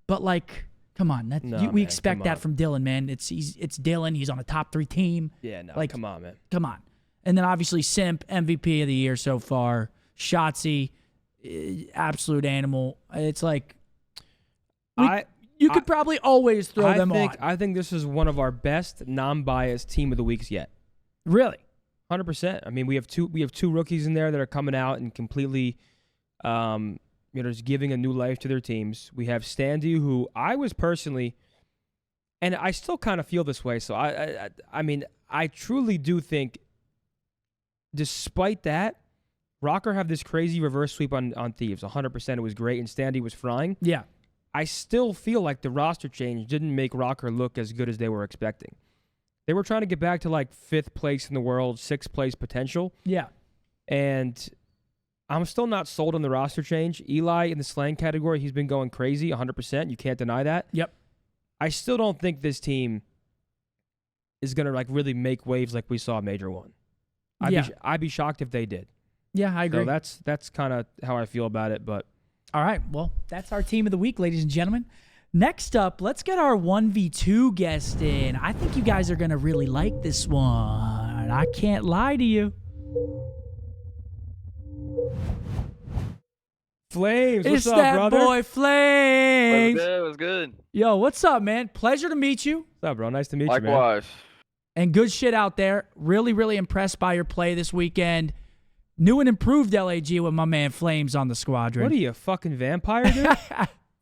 But, like, come on. We expect that from Dylan, man. It's Dylan. He's on a top 3 team.
Yeah, no,
like,
come on, man.
Come on. And then, obviously, Simp, MVP of the year so far. Shotzi, absolute animal. It's like... You could probably always throw them on.
I think this is one of our best non-biased team of the weeks yet.
Really?
100%. I mean, we have two rookies in there that are coming out and completely, just giving a new life to their teams. We have Standy, who I was personally, and I still kind of feel this way. So I mean, I truly do think, despite that, Rocker have this crazy reverse sweep on Thieves. 100%. It was great, and Standy was flying.
Yeah.
I still feel like the roster change didn't make Rocker look as good as they were expecting. They were trying to get back to like 5th place in the world, 6th place potential.
Yeah.
And I'm still not sold on the roster change. Eli in the slang category, he's been going crazy, 100%. You can't deny that.
Yep. I
still don't think this team is going to like really make waves like we saw Major 1. I'd be shocked if they did.
Yeah, I agree.
So that's kind of how I feel about it, but
all right, well, that's our team of the week, ladies and gentlemen. Next up, let's get our 1v2 guest in. I think you guys are going to really like this one. I can't lie to you.
Flames,
what's
up,
that
brother?
Boy Flames.
What's good?
Yo, what's up, man? Pleasure to meet you.
What's up, bro? Nice to meet you, man.
Likewise.
And good shit out there. Really, really impressed by your play this weekend. New and improved LAG with my man Flames on the squadron.
What are you, a fucking vampire, dude?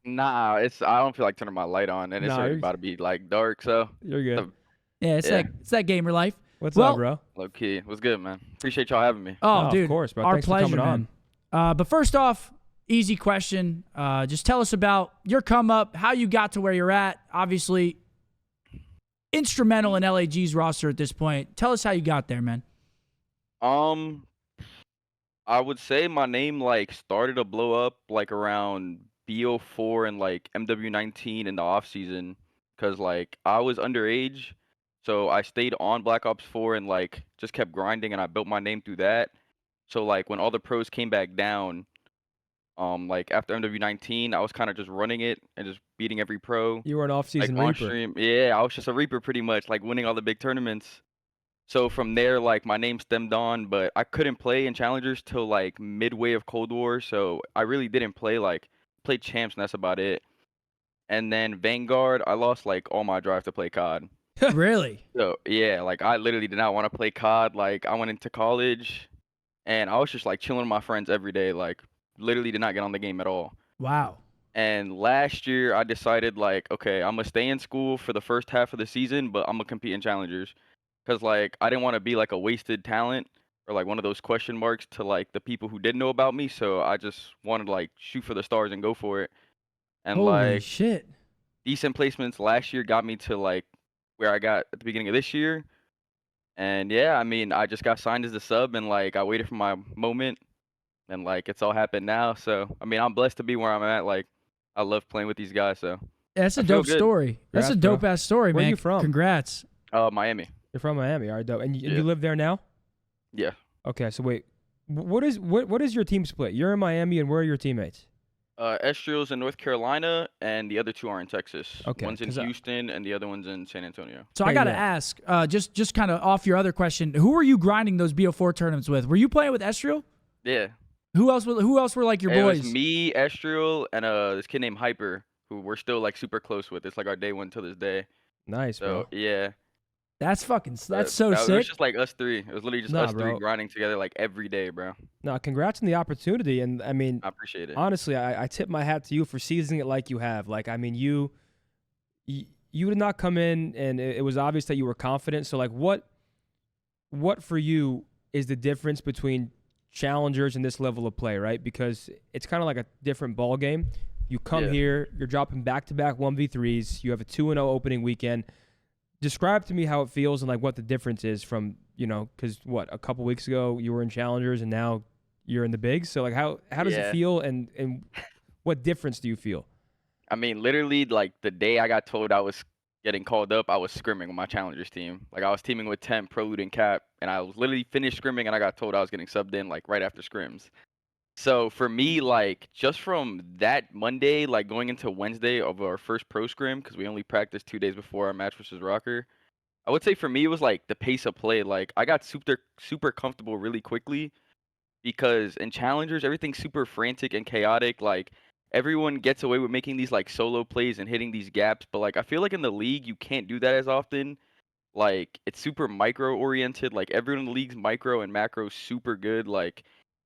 Nah, I don't feel like turning my light on, and it's already about to be like dark. So
you're good.
Yeah, it's that gamer life.
What's up, bro?
Low key, what's good, man? Appreciate y'all having me.
Oh, dude,
of course, bro.
Our
Thanks
pleasure,
for coming
on. But first off, easy question. Just tell us about your come up, how you got to where you're at. Obviously, instrumental in LAG's roster at this point. Tell us how you got there, man.
I would say my name like started to blow up like around B04 and like MW19 in the off season, cause like I was underage, so I stayed on Black Ops 4 and like just kept grinding, and I built my name through that. So like when all the pros came back down, like after MW19, I was kind of just running it and just beating every pro.
You were an off-season
like, on
Reaper.
Stream. Yeah, I was just a Reaper pretty much, like winning all the big tournaments. So from there, like my name stemmed on, but I couldn't play in challengers till like midway of Cold War, so I really didn't played champs, and that's about it. And then Vanguard, I lost like all my drive to play COD.
Really?
So yeah, like I literally did not want to play COD. Like I went into college, and I was just like chilling with my friends every day. Like literally did not get on the game at all.
Wow.
And last year, I decided like, okay, I'm gonna stay in school for the first half of the season, but I'm gonna compete in challengers. Because, like, I didn't want to be, like, a wasted talent or, like, one of those question marks to, like, the people who didn't know about me. So I just wanted to, like, shoot for the stars and go for it. And,
holy
like,
shit.
Decent placements last year got me to, like, where I got at the beginning of this year. And, yeah, I mean, I just got signed as a sub, and, like, I waited for my moment. And, like, it's all happened now. So, I mean, I'm blessed to be where I'm at. Like, I love playing with these guys. So
that's a dope story. That's a dope-ass story, man.
Where are you from?
Congrats.
Miami.
You're from Miami. All right, dope. And you live there now?
Yeah.
Okay, so wait. What is your team split? You're in Miami, and where are your teammates?
Estriel's in North Carolina, and the other two are in Texas.
Okay,
One's in
because
Houston, and the other one's in San Antonio.
So I
Okay,
got to
yeah.
ask, just kind of off your other question, who were you grinding those BO4 tournaments with? Were you playing with Estriel?
Yeah,
Who else? Who else were like your
it was
boys?
me, Estriel, and this kid named Hyper, who we're still like super close with. It's like our day one to this day.
nice,
So
bro.
yeah,
That's
uh,
so
it was
sick.
just like us three. It was literally just
Nah,
us three
bro.
grinding together like every day, bro.
Nah, congrats on the opportunity, and I mean,
I appreciate it.
honestly, I tip my hat to you for seizing it like you have. Like, I mean, you did not come in, and it was obvious that you were confident. So, like, what for you is the difference between challengers and this level of play, right? Because it's kind of like a different ball game. You come
Yeah.
here, you're dropping back-to-back 1v3s. You have a 2-0 opening weekend. Describe to me how it feels and like what the difference is from, because what, a couple weeks ago you were in challengers and now you're in the bigs. So like how does it
Yeah.
feel and what difference do you feel?
I mean, literally, like the day I got told I was getting called up, I was scrimming with my challengers team. Like I was teaming with Temp, Prelude, and Cap, and I was literally finished scrimming, and I got told I was getting subbed in like right after scrims. So for me, like just from that Monday, like going into Wednesday of our first pro scrim, because we only practiced 2 days before our match versus Rocker. I would say for me it was like the pace of play. Like I got super comfortable really quickly because in challengers everything's super frantic and chaotic. Like everyone gets away with making these like solo plays and hitting these gaps, but like I feel like in the league you can't do that as often. Like it's super micro oriented. Like everyone in the league's micro and macro super good. Like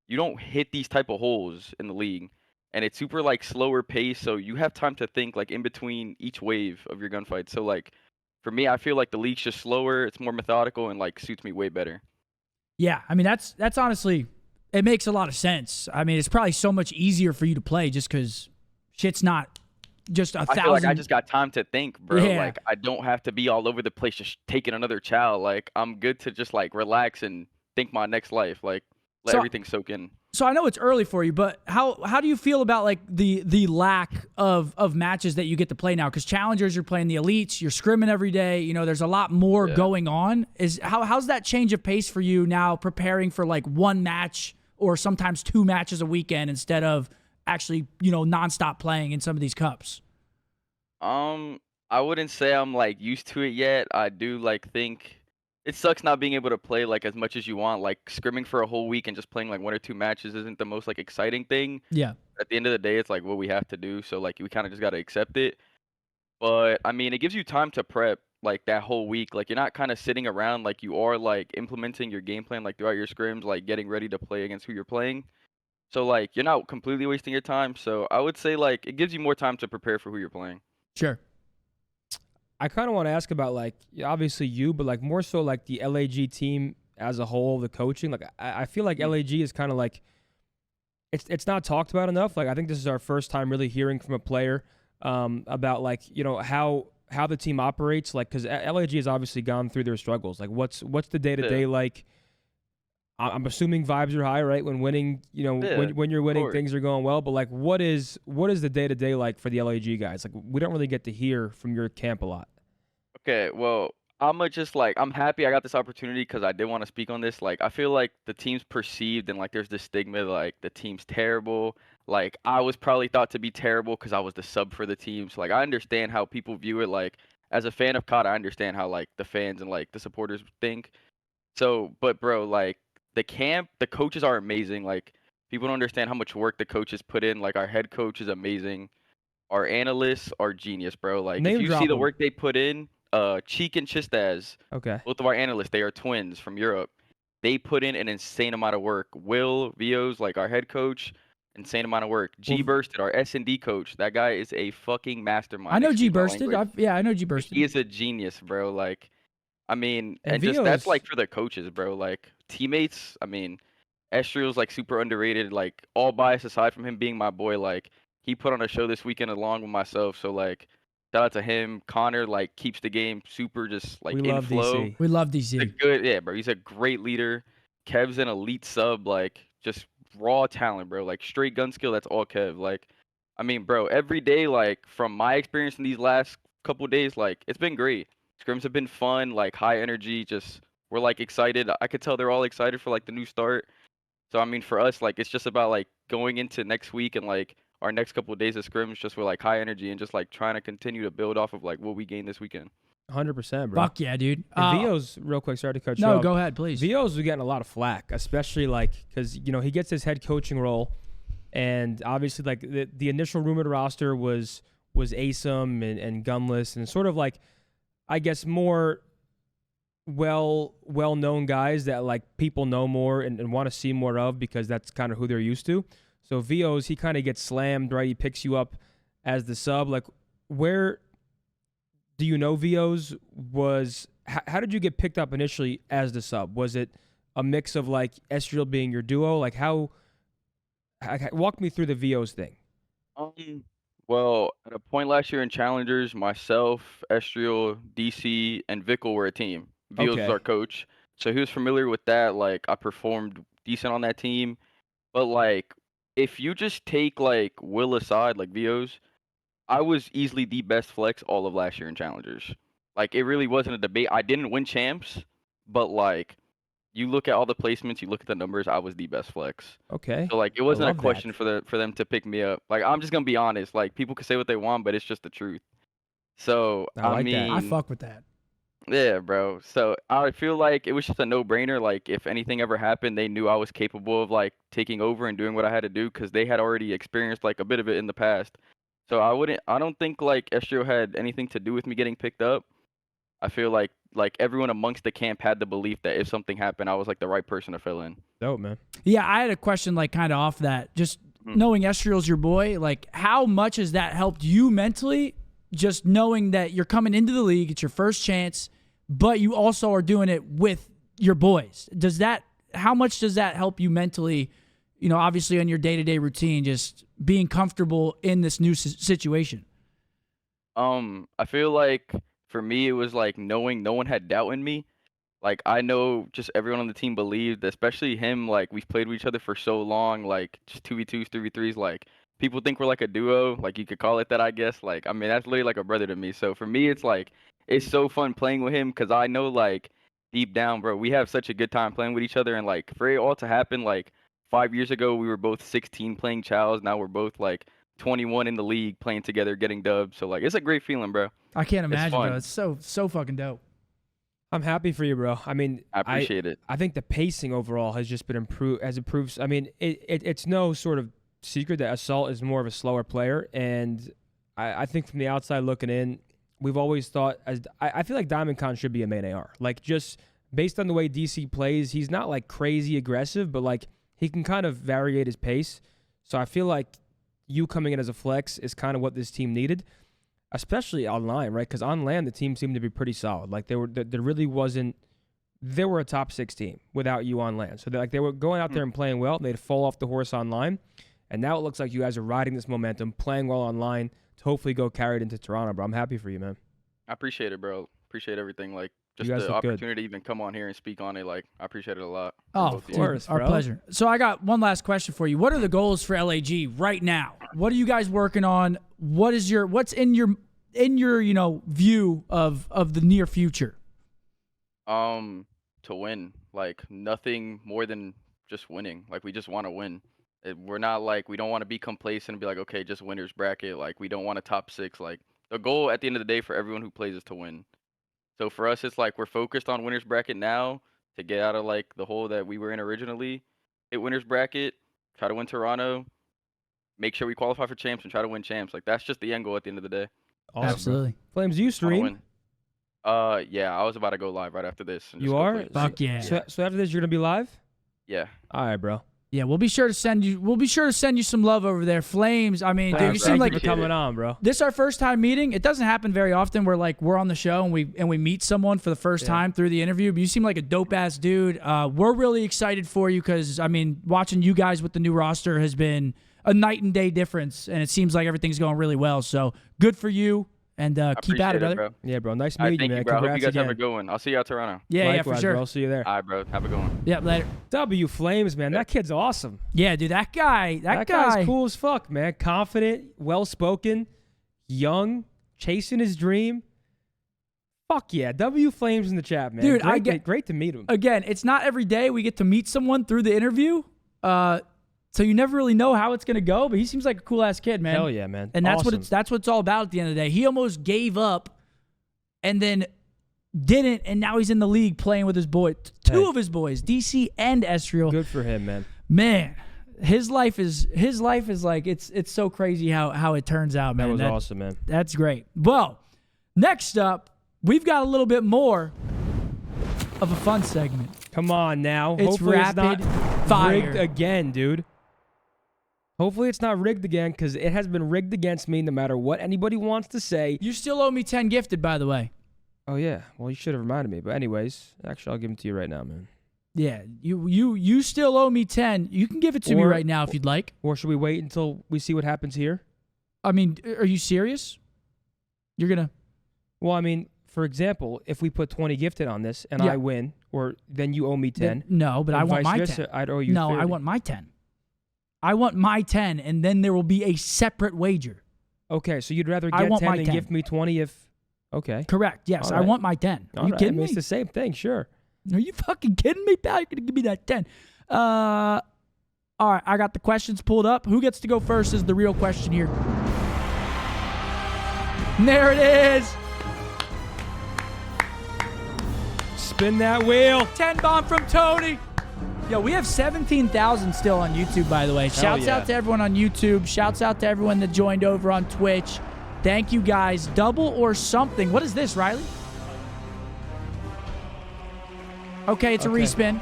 you don't hit these type of holes in the league. And it's super like slower pace, so you have time to think like in between each wave of your gunfight. So like for me, I feel like the league's just slower, it's more methodical and like suits me way better.
Yeah, I mean that's honestly, it makes a lot of sense. I mean, it's probably so much easier for you to play just because shit's not just a
I
thousand.
feel like I just got time to think, bro.
Yeah.
Like I don't have to be all over the place just taking another chow. Like I'm good to just like relax and think my next life. Like let
So-
everything soak in.
So I know it's early for you, but how do you feel about like the lack of matches that you get to play now? Because challengers, you're playing the elites, you're scrimming every day. You know, there's a lot more
Yeah.
going on. How's that change of pace for you now, preparing for like one match or sometimes two matches a weekend instead of actually nonstop playing in some of these cups?
I wouldn't say I'm like used to it yet. I do like think it sucks not being able to play like as much as you want. Like scrimming for a whole week and just playing like one or two matches isn't the most like exciting thing.
Yeah.
At the end of the day, it's like what we have to do. So like we kind of just gotta accept it. But I mean, it gives you time to prep like that whole week. Like you're not kind of sitting around like you are like implementing your game plan like throughout your scrims, like getting ready to play against who you're playing. So like you're not completely wasting your time. So I would say like it gives you more time to prepare for who you're playing.
Sure.
I kind of want to ask about like obviously you, but like more so like the LAG team as a whole, the coaching. Like I feel like LAG is kind of like it's not talked about enough. Like I think this is our first time really hearing from a player about like how the team operates. Like because LAG has obviously gone through their struggles. Like what's the day to day like? I'm assuming vibes are high, right? When winning,
Yeah,
when you're winning,
course.
things are going well. But like, what is the day to day like for the LAG guys? Like, we don't really get to hear from your camp a lot.
Okay, well, I'ma just like I'm happy I got this opportunity because I did want to speak on this. Like I feel like the team's perceived and like there's this stigma like the team's terrible. Like I was probably thought to be terrible because I was the sub for the team. So like I understand how people view it. Like as a fan of COD, I understand how like the fans and like the supporters think. So, but bro, like the camp, the coaches are amazing. Like people don't understand how much work the coaches put in. Like our head coach is amazing. Our analysts are genius, bro. Like if
Name
you
drop
see the
'em.
work they put in, Cheek and Chistaz,
Okay.
both of our analysts, they are twins from Europe. They put in an insane amount of work. Will Vios, like our head coach, insane amount of work. G
Well,
Bursted, our S&D coach, that guy is a fucking mastermind.
I know G
excuse my
bursted.
language.
I know G
He
bursted.
is a genius, bro. Like, I mean,
and
and just that's
Vio's
like for the coaches, bro. Like teammates, I mean, Estriel's like super underrated. Like all bias aside from him being my boy, like he put on a show this weekend along with myself. So like shout out to him. Connor like keeps the game super just like
we
in
love
flow.
DC.
We love
He's a
DC.
good, yeah, bro. He's a great leader. Kev's an elite sub, like just raw talent, bro. Like straight gun skill. That's all Kev. Like, I mean, bro, every day, like from my experience in these last couple days, like it's been great. Scrims have been fun, like high energy. Just we're like excited. I could tell they're all excited for like the new start. So I mean, for us, like it's just about like going into next week and like our next couple of days of scrims just with like high energy and just like trying to continue to build off of like what we gained this weekend.
100%, bro.
Fuck yeah, dude.
And Vio's, real quick, sorry to cut you
No,
off.
go ahead, please.
Vio's getting a lot of flack, especially like because he gets his head coaching role, and obviously like the initial rumored roster was Asim and Gunless and sort of like I guess more well-known guys that like people know more and want to see more of because that's kind of who they're used to. So Vio's, he kind of gets slammed, right? He picks you up as the sub. Like, where do you know Vio's was? How did you get picked up initially as the sub? Was it a mix of like Estriel being your duo? Like, how walk me through the Vio's thing.
Well, at a point last year in Challengers, myself, Estriel, DC, and Vickle were a team. Vio's was
Okay.
our coach, so he was familiar with that. Like, I performed decent on that team, but like, if you just take like Will aside, like Vio's, I was easily the best flex all of last year in Challengers. Like, it really wasn't a debate. I didn't win champs, but like, you look at all the placements, you look at the numbers, I was the best flex.
Okay.
So like it
I
wasn't a
love that.
question for them to pick me up. Like I'm just gonna be honest. Like people can say what they want, but it's just the truth. So
I like that.
I
mean,
fuck with that.
yeah, bro. So I feel like it was just a no-brainer. Like if anything ever happened, they knew I was capable of like taking over and doing what I had to do because they had already experienced like a bit of it in the past. So I don't think like Estrio had anything to do with me getting picked up. I feel like everyone amongst the camp had the belief that if something happened, I was like the right person to fill in.
Dope, man.
Yeah, I had a question like kind of off that. Just knowing Estriel's your boy, like how much has that helped you mentally? Just knowing that you're coming into the league, it's your first chance, but you also are doing it with your boys. How much does that help you mentally, obviously on your day-to-day routine, just being comfortable in this new situation?
I feel like for me it was like knowing no one had doubt in me. Like I know just everyone on the team believed, especially him, like we've played with each other for so long, like just 2v2s, 3v3s, like people think we're like a duo, like you could call it that, I guess. Like I mean that's literally like a brother to me. So for me it's like it's so fun playing with him cuz I know like deep down, bro, we have such a good time playing with each other and like for it all to happen like 5 years ago we were both 16 playing Chows, now we're both like 21 in the league playing together getting dubs. So like it's a great feeling, bro.
I can't imagine,
fun.
bro. It's so fucking dope.
I'm happy for you, bro. I mean,
I appreciate it.
I think the pacing overall has just been improved. I mean, it's no sort of secret that Assault is more of a slower player, and I think from the outside looking in, we've always thought I feel like Diamond Con should be a main AR. Like just based on the way DC plays, he's not like crazy aggressive, but like he can kind of variate his pace. So I feel like you coming in as a flex is kind of what this team needed. Especially online, right? Because on land, the team seemed to be pretty solid. Like there really wasn't. They were a top 6 team without you on land. So they were going out there and playing well. They'd fall off the horse online, and now it looks like you guys are riding this momentum, playing well online to hopefully go carry it into Toronto. Bro, I'm happy for you, man.
I appreciate it, bro. Appreciate everything. Like just
You guys
the
look good.
opportunity to even come on here and speak on it. Like I appreciate it a lot.
Oh,
Both of you.
dude,
course,
our
bro.
pleasure. So I got one last question for you. What are the goals for LAG right now? What are you guys working on? What's in your view of the near future?
To win. Like nothing more than just winning. Like we just want to win. We're not like we don't want to be complacent and be like, okay, just winners bracket. Like we don't want a top 6. Like the goal at the end of the day for everyone who plays is to win. So for us, it's like we're focused on winners bracket now to get out of like the hole that we were in originally. Hit winners bracket, try to win Toronto, make sure we qualify for champs and try to win champs. Like that's just the end goal at the end of the day.
Awesome,
Absolutely.
bro. Flames, do you
Wanna
stream?
win. Yeah, I was about to go live right after this. and
You
just go
are?
play.
Fuck yeah.
So after this, you're gonna be live.
Yeah.
All right, bro.
Yeah, we'll be sure to send you some love over there. Flames, I mean, dude, you
Thank
seem like
you for coming on, bro.
this is our first time meeting. It doesn't happen very often where like we're on the show and we meet someone for the first time through the interview. But you seem like a dope ass dude. We're really excited for you because I mean, watching you guys with the new roster has been a night and day difference, and it seems like everything's going really well. So good for you, and keep at it, brother.
Bro.
Yeah, bro. Nice
All right,
meeting you,
thank
man.
you, bro. I hope you
Congrats
guys have a
again.
good one. I'll see you at Toronto.
Yeah,
Likewise,
for sure.
bro. I'll see you there.
All right, bro. Have a good one.
Yeah, later.
W Flames, man. That kid's awesome.
Yeah, dude, that guy.
That guy's cool as fuck, man. Confident, well spoken, young, chasing his dream. Fuck yeah. W Flames in the chat, man.
Dude,
great to meet him.
Again, it's not every day we get to meet someone through the interview. So you never really know how it's gonna go, but he seems like a cool ass kid, man.
Hell yeah, man.
And that's
Awesome.
what it's all about at the end of the day. He almost gave up and then didn't, and now he's in the league playing with his boy. Two of his boys, DC and Estriel.
Good for him, man.
Man, his life is like it's so crazy how it turns out, man.
That was awesome, man.
That's great. Well, next up, we've got a little bit more of a fun segment.
Come on now.
It's
Hopefully
rapid
it's not
fire.
rigged again, dude. Hopefully it's not rigged again, because it has been rigged against me no matter what anybody wants to say.
You still owe me 10 gifted, by the way.
Oh, yeah. Well, you should have reminded me. But anyways, actually, I'll give them to you right now, man.
Yeah, you still owe me 10. You can give it to me right now if you'd like.
Or should we wait until we see what happens here?
I mean, are you serious? You're going to...
Well, I mean, for example, if we put 20 gifted on this and I win, or then you owe me 10.
No, but I want my 10.
I'd owe you
No,
30.
I want my 10. I want my 10, and then there will be a separate wager.
Okay, so you'd rather
I
get
want
10
my
than
10.
give me 20 if... Okay.
Correct, yes.
All
I
right.
want my 10. Are
All
you
right.
kidding
I mean,
me?
It's the same thing, sure.
Are you fucking kidding me, pal? You're going to give me that 10. All right, I got the questions pulled up. Who gets to go first is the real question here. And there it is.
Spin that wheel.
10 bomb from Tony. Yo, we have 17,000 still on YouTube, by the way. Shouts
yeah.
out to everyone on YouTube. Shouts out to everyone that joined over on Twitch. Thank you, guys. Double or something. What is this, Riley? Okay, it's a respin.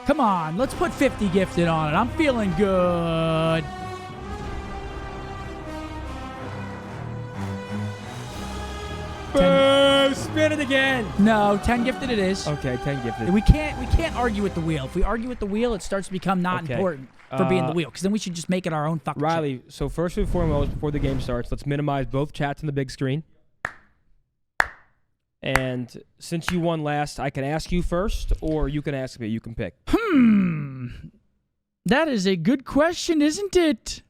Come on, let's put 50 gifted on it. I'm feeling good.
Spin it again.
No, 10 gifted it is.
Okay, 10 gifted.
We can't argue with the wheel. If we argue with the wheel, it starts to become not
Okay.
important for being the wheel, because then we should just make it our own fucking shit.
Riley, so first and foremost, before the game starts, let's minimize both chats on the big screen. And since you won last, I can ask you first, or you can ask me. You can pick.
That is a good question, isn't it?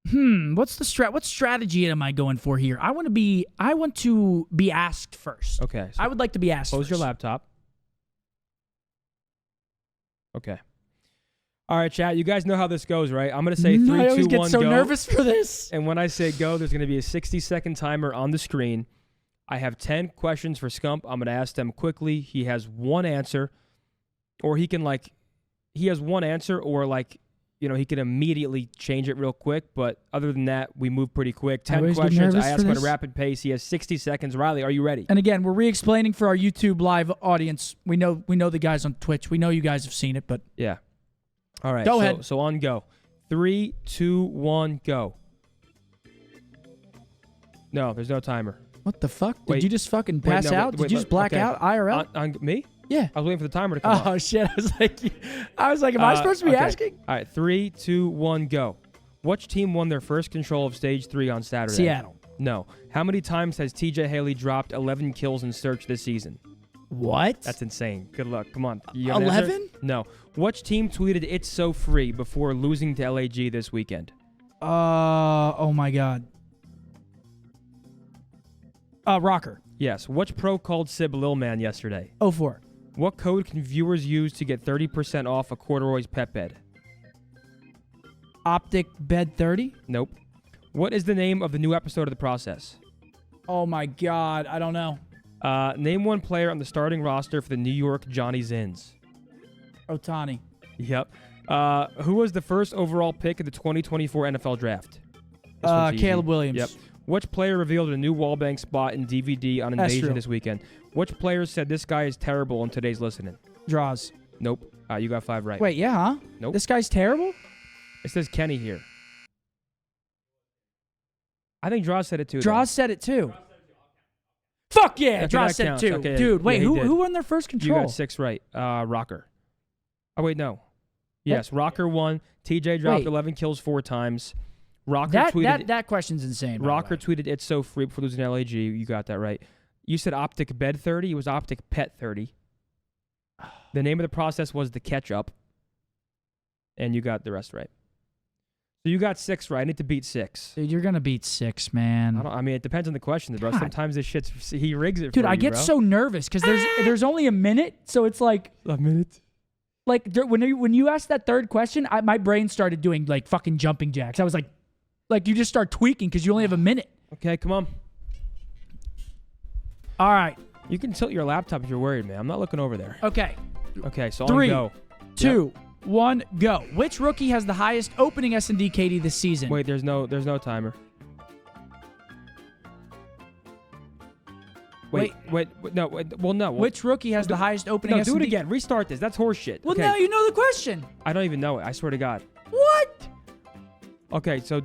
What's the what strategy am I going for here? I want to be asked first.
Okay. So
I would like to be asked
close
first.
your laptop. Okay. All right, chat. You guys know how this goes, right? I'm going to say 3, 2, 1,
I always get so
go.
nervous for this.
And when I say go, there's going to be a 60-second timer on the screen. I have 10 questions for Scump. I'm going to ask them quickly. He has one answer, or he can he has one answer, or he can immediately change it real quick. But other than that, we move pretty quick. 10 questions. I ask him at a rapid pace. He has 60 seconds. Riley, are you ready?
And again, we're re-explaining for our YouTube live audience. We know the guys on Twitch. We know you guys have seen it, but
Yeah. All right.
Go ahead.
So on go. 3, 2, 1, go. No, there's no timer.
what the fuck?
Wait.
Did you just fucking pass out? Did you just black out IRL?
On me?
Yeah.
I was waiting for the timer to come
Oh
up.
shit! I was like, am I supposed to be
okay.
asking?
All right, 3, 2, 1, go. Which team won their first control of Stage 3 on Saturday?
Seattle.
No. How many times has TJ Haley dropped 11 kills in search this season?
What?
That's insane. Good luck. Come on. You have an
11?
answer? No. Which team tweeted "It's so free" before losing to LAG this weekend?
Oh my god. Rocker.
Yes. Which pro called Sib Lil Man yesterday?
04.
What code can viewers use to get 30% off a Corduroy's pet bed?
Optic Bed 30.
Nope. What is the name of the new episode of The Process?
Oh my god, I don't know.
Name one player on the starting roster for the New York Johnny Zins.
Otani.
Yep. Who was the first overall pick in the 2024 NFL Draft? This one's easy.
Caleb Williams.
Yep. Which player revealed a new wallbang spot in DVD on Invasion
Estriel.
this weekend? Which player said this guy is terrible in today's listening?
Draws.
Nope. You got 5 right.
Wait, yeah, huh?
Nope.
This guy's terrible?
It says Kenny here. I think Draws said it too.
Draws said it too. Fuck yeah,
Okay,
Draws
that
said
counts.
it too.
Okay,
Dude, wait,
yeah, he did.
who won their first
You
control?
got 6 right. Rocker. Oh, wait, no. Yes, Rocker won. TJ dropped
Wait.
11 kills 4 times. Rocker
That
tweeted...
that question's insane. by the
Rocker
way.
tweeted, "It's so free" before losing to LAG. You got that right. You said Optic Bed 30. It was Optic Pet 30. The name of the process was the Ketchup. And you got the rest right. So you got 6 right. I need to beat 6.
Dude, you're gonna beat 6, man.
I mean, it depends on the question, bro.
God.
Sometimes this shit's... He rigs it
Dude,
for
I
you,
get
bro.
so nervous because there's only a minute, so it's like
A minute.
Like when you asked that third question, my brain started doing like fucking jumping jacks. I was like you just start tweaking because you only have a minute.
Okay, come on.
All right.
You can tilt your laptop if you're worried, man. I'm not looking over there.
Okay.
Okay, so
3,
on go.
2, 1, go. Which rookie has the highest opening S&D KD this season?
Wait, there's no timer. Wait, no. Well, no.
Which rookie has the highest opening
No,
S&D?
do it again. Restart this. That's horseshit.
Well,
okay.
now you know the question.
I don't even know it. I swear to God.
What?
Okay, so.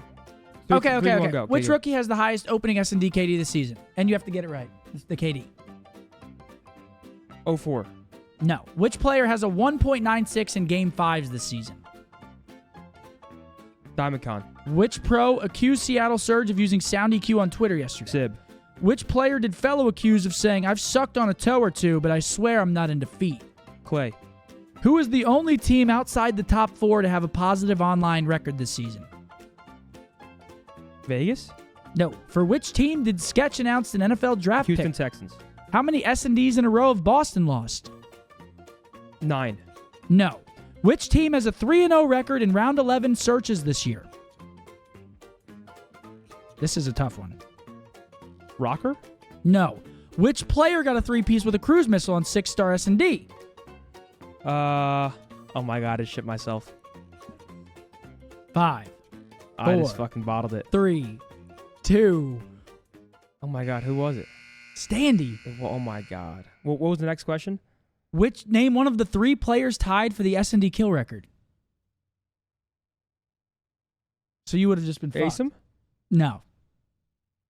Okay.
Go.
Which rookie has the highest opening S&D KD this season? And you have to get it right. It's the KD.
04.
No. Which player has a 1.96 in Game 5s this season?
Diamond Con.
Which pro accused Seattle Surge of using sound EQ on Twitter yesterday?
Sib.
Which player did fellow accuse of saying, I've sucked on a toe or two, but I swear I'm not in defeat?
Clay.
Who is the only team outside the top 4 to have a positive online record this season?
Vegas.
No. For which team did Sketch announce an NFL draft
Houston
pick?
Texans.
How many S&Ds in a row have Boston lost?
9.
No. Which team has a 3-0 record in round 11 searches this year? This is a tough one.
Rocker.
No. Which player got a 3-piece with a cruise missile on 6-star S&D?
Oh my God, I shit myself.
5,
I
4,
just fucking bottled it.
3, 2.
Oh my God, who was it?
Standy.
Oh my God. What was the next question?
Name one of the 3 players tied for the S&D kill record. So you would have just been fucked.
Asim?
No.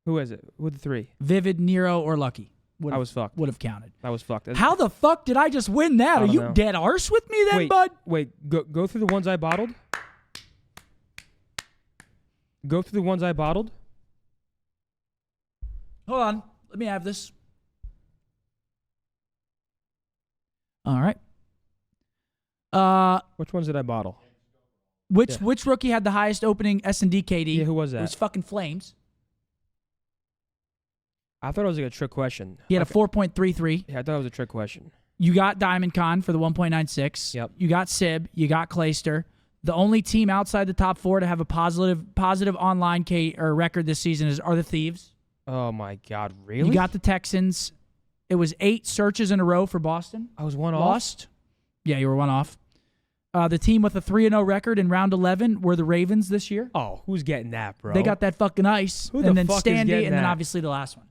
Who is it? Who are the 3?
Vivid, Nero, or Lucky.
I was fucked.
Would have counted.
I was fucked.
How the fuck did I just win that?
I
Are
don't
you
know.
dead arse with me then,
Wait,
bud?
Wait, go through the ones I bottled. Go through the ones I bottled.
Hold on. Let me have this. All right.
Which ones did I bottle?
Which rookie had the highest opening S&D KD?
Yeah, who was that?
It was fucking Flames.
I thought it was like a trick question.
He had a 4.33.
Yeah, I thought it was a trick question.
You got Diamond Con for the 1.96.
Yep.
You got Sib. You got Clayster. The only team outside the top 4 to have a positive online record this season are the Thieves.
Oh my God, really?
You got the Texans. It was 8 searches in a row for Boston.
I was one
Lost. Yeah, you were one off. The team with a 3-0 record in round 11 were the Ravens this year.
Oh, who's getting that, bro?
They got that fucking ice.
Who the
and then
fuck is
Standy,
getting
and then
that?
obviously the last one.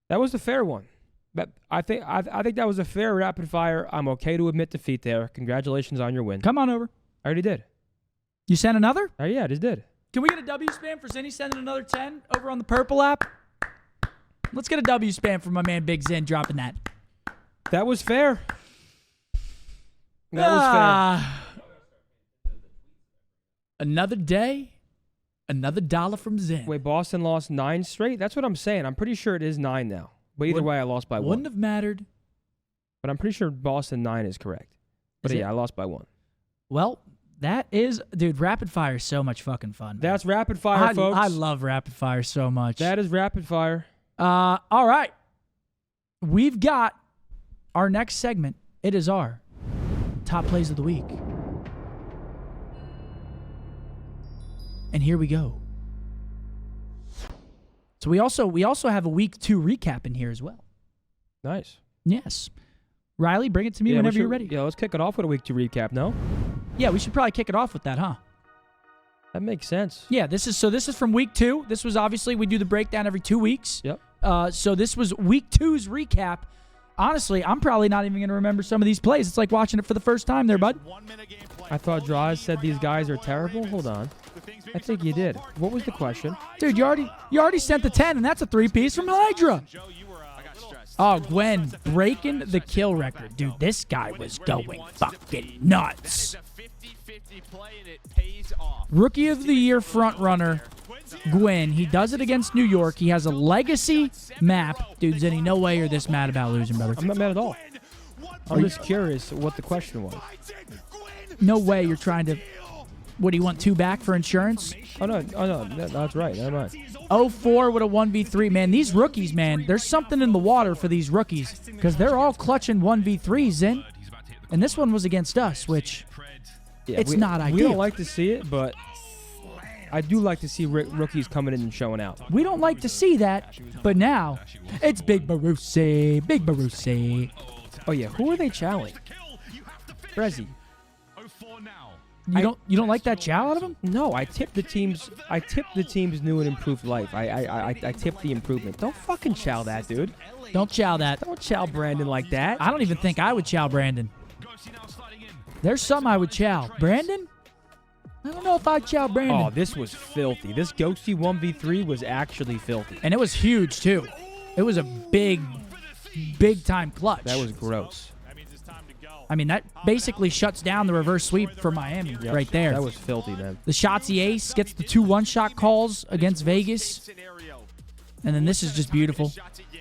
That was the fair one. But I think that was a fair rapid fire. I'm okay to admit defeat there. Congratulations on your win.
Come on over.
I already did.
You sent another?
Oh yeah, I just did.
Can we get a W spam for Zinni sending another 10 over on the Purple app? Let's get a W spam for my man Big Zen dropping that.
That was fair. That was fair.
Another day, another dollar from Zen.
Wait, Boston lost 9 straight? That's what I'm saying. I'm pretty sure it is 9 now. But either way, I lost by 1.
Wouldn't have mattered.
But I'm pretty sure Boston 9 is correct. But
Is
yeah,
it?
I lost by 1.
Well, that is, dude, rapid fire is so much fucking fun. Man.
That's rapid fire, folks.
I love rapid fire so much.
That is rapid fire.
All right. We've got our next segment. It is our top plays of the week. And here we go. So we also have a week 2 recap in here as well.
Nice.
Yes. Riley, bring it to me
Yeah,
whenever you're ready.
Yeah, let's kick it off with a week 2 recap, no?
Yeah, we should probably kick it off with that, huh?
That makes sense.
Yeah, this is from week 2. This was obviously, we do the breakdown every 2 weeks.
Yep.
So this was week 2's recap. Honestly, I'm probably not even going to remember some of these plays. It's like watching it for the first time there, bud.
I thought Draws said these guys are terrible. Hold on. I think you did. What was the question?
Dude, you already sent the 10, and that's a 3-piece from Hydra. Oh, Gwen breaking the kill record. Dude, this guy was going fucking nuts. Rookie of the Year frontrunner, Gwen. He does it against New York. He has a legacy map. Dude, Zenny, no way you're this mad about losing, brother.
I'm not mad at all. I'm just curious what the question was.
No way you're trying to... What, do you want 2 back for insurance?
Oh, no. That's right. Never mind.
0-4 with a 1v3. Man, these rookies, man, there's something in the water for these rookies because they're all clutching 1v3s, Zen. And this one was against us, which
Yeah,
it's
we,
not ideal.
We don't like to see it, but I do like to see rookies coming in and showing out.
We don't like to see that, but now it's Big Barussi. Big Barussi.
Oh yeah, who are they chowing? Brezzy.
You don't like that chow out of him?
No, I tip the team's new and improved life. I tip the improvement. Don't fucking chow that, dude.
Don't chow that.
Don't chow Brandon like that.
I don't even think I would chow Brandon. There's some I would chow. Brandon? I don't know if I'd chow Brandon.
Oh, this was filthy. This Ghosty 1v3 was actually filthy.
And it was huge, too. It was a big time clutch.
That was gross.
I mean, that basically shuts down the reverse sweep for Miami right there.
That was filthy, man.
The Shotzzy ace gets the 2 one-shot calls against Vegas. And then this is just beautiful.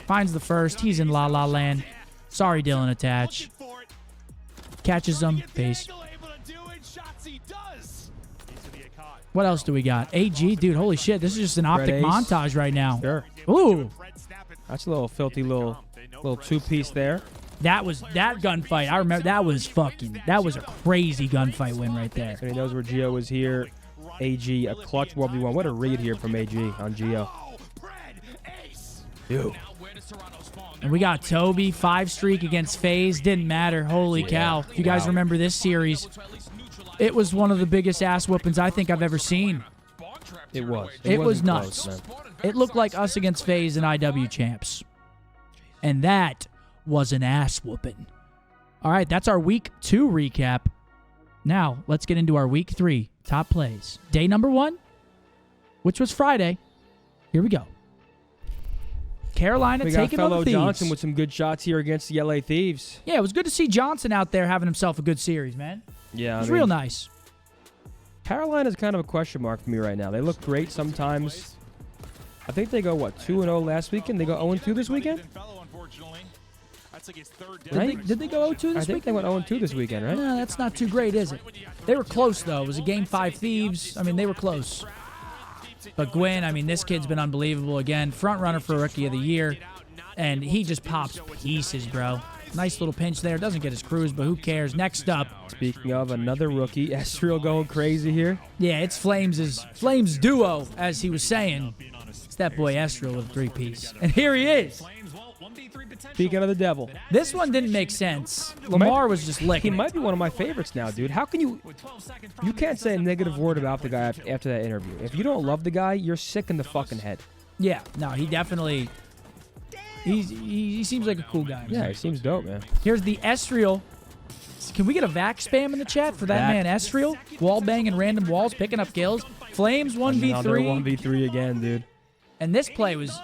Finds the first. He's in La La Land. Sorry, Dylan Attach. Catches them. Peace. What else do we got? AG, dude, holy shit. This is just an optic montage right now.
Sure.
Ooh.
That's a little filthy little two-piece there.
That gunfight. I remember that was a crazy gunfight win right there.
And he knows where Gio was here. AG, a clutch 1v1. What a read here from AG on Gio. Dude.
And we got Toby, 5 streak against FaZe. Didn't matter. Holy cow. If you guys remember this series, it was one of the biggest ass whoopings I think I've ever seen.
It was.
It was
wasn't
nuts.
Close,
It looked like us against FaZe and IW champs. And that was an ass whooping. All right, that's our week 2 recap. Now, let's get into our week 3 top plays. Day number 1, which was Friday. Here we go. Carolina
we got
taking on the
fellow
Thieves.
Johnson with some good shots here against the LA Thieves.
Yeah, it was good to see Johnson out there having himself a good series, man.
Yeah,
it was real nice.
Carolina's kind of a question mark for me right now. They look great sometimes. I think they go, 2-0 last weekend? They go 0-2 this weekend?
Did they go 0-2 this weekend?
I think they went 0-2 this weekend, right?
No, that's not too great, is it? They were close, though. It was a Game 5 Thieves. I mean, they were close. But Gwyn, I mean, this kid's been unbelievable again. Front runner for Rookie of the Year. And he just pops pieces, bro. Nice little pinch there. Doesn't get his cruise, but who cares? Next up.
Speaking of another rookie, Esriel going crazy here.
Yeah, it's Flames duo, as he was saying. It's that boy Esriel with a 3-piece. And here he is.
Speaking of the devil.
This one didn't make sense. Lamar was just licking.
He might be one of my favorites now, dude. How can you can't say a negative word about the guy after that interview. If you don't love the guy, you're sick in the fucking head.
Yeah, no, he definitely... He seems like a cool guy.
Yeah, he seems dope, man.
Here's the Esriel. Can we get a vac spam in the chat for that man Esriel? Wall banging random walls, picking up kills. Flames 1v3.
Another 1v3 again, dude.
And this play was,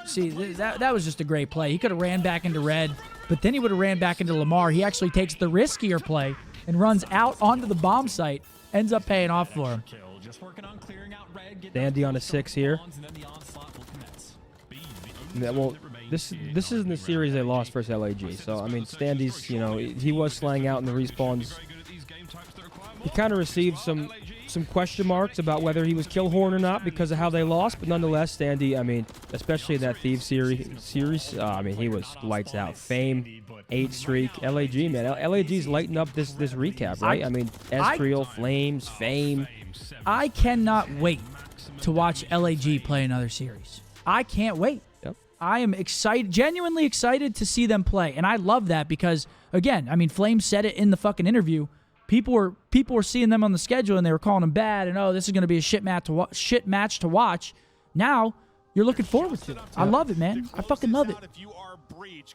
that was just a great play. He could have ran back into red, but then he would have ran back into Lamar. He actually takes the riskier play and runs out onto the bomb site. Ends up paying off for him.
Dandy on a 6 here. Yeah, well, this isn't the series they lost versus LAG. So, I mean, Standy's, he was slaying out in the respawns. He kind of received some question marks about whether he was Killhorn or not because of how they lost. But nonetheless, Standy, I mean, especially in that Thieves series, I mean, he was lights out. Fame, 8 streak, LAG, man. LAG's lighting up this recap, right? I mean, Esriel, Flames, Fame.
I cannot wait to watch LAG play another series. I can't wait.
Yep.
I am excited, genuinely excited to see them play. And I love that because, again, I mean, Flames said it in the fucking interview. People were seeing them on the schedule and they were calling them bad and, oh, this is going to be a shit match to watch. Now, you're looking forward to it. I love it, man. I fucking love it.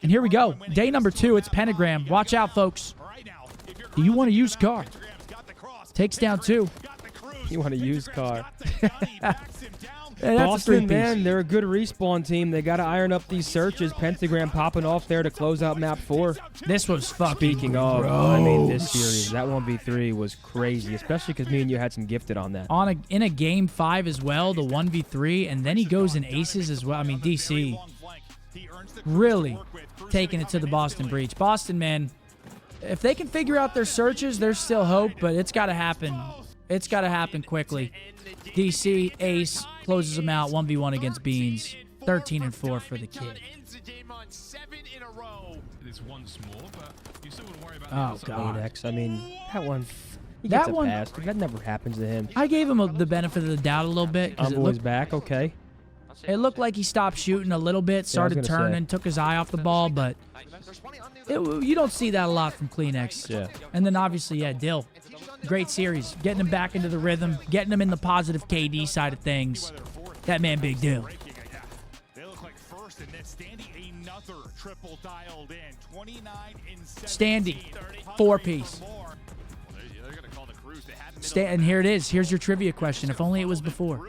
And here we go. Day number 2, it's Pentagram. Watch out, folks. Do you want a used car? Takes down 2.
You want a used car.
Hey, that's
Boston, man, they're a good respawn team. They got to iron up these searches. Pentagram popping off there to close out map 4.
This was fucking
Speaking of, I mean, this series, that 1v3 was crazy, especially because me and you had some gifted on that.
In a game 5 as well, the 1v3, and then he goes in aces as well. I mean, DC really taking it to the Boston breach. Boston, man, if they can figure out their searches, there's still hope, but it's got to happen. It's got to happen quickly. DC, ace, closes them out, 1v1 against Beans. 13-4 for the kid. Oh, God.
Kleenex. I mean, that one. He
That
gets a
one-
pass. That never happens to him.
I gave him the benefit of the doubt a little bit because
Envoy's back. Okay.
it looked like he stopped shooting a little bit, started
gonna say.
turning, took his eye off the ball, but you don't see that a lot from Kleenex.
Yeah.
And then obviously, yeah, Dill. Great series. Getting him back into the rhythm, getting him in the positive KD side of things. That man, Big Dill. Standy, 4-piece. And here it is. Here's your trivia question. If only it was before.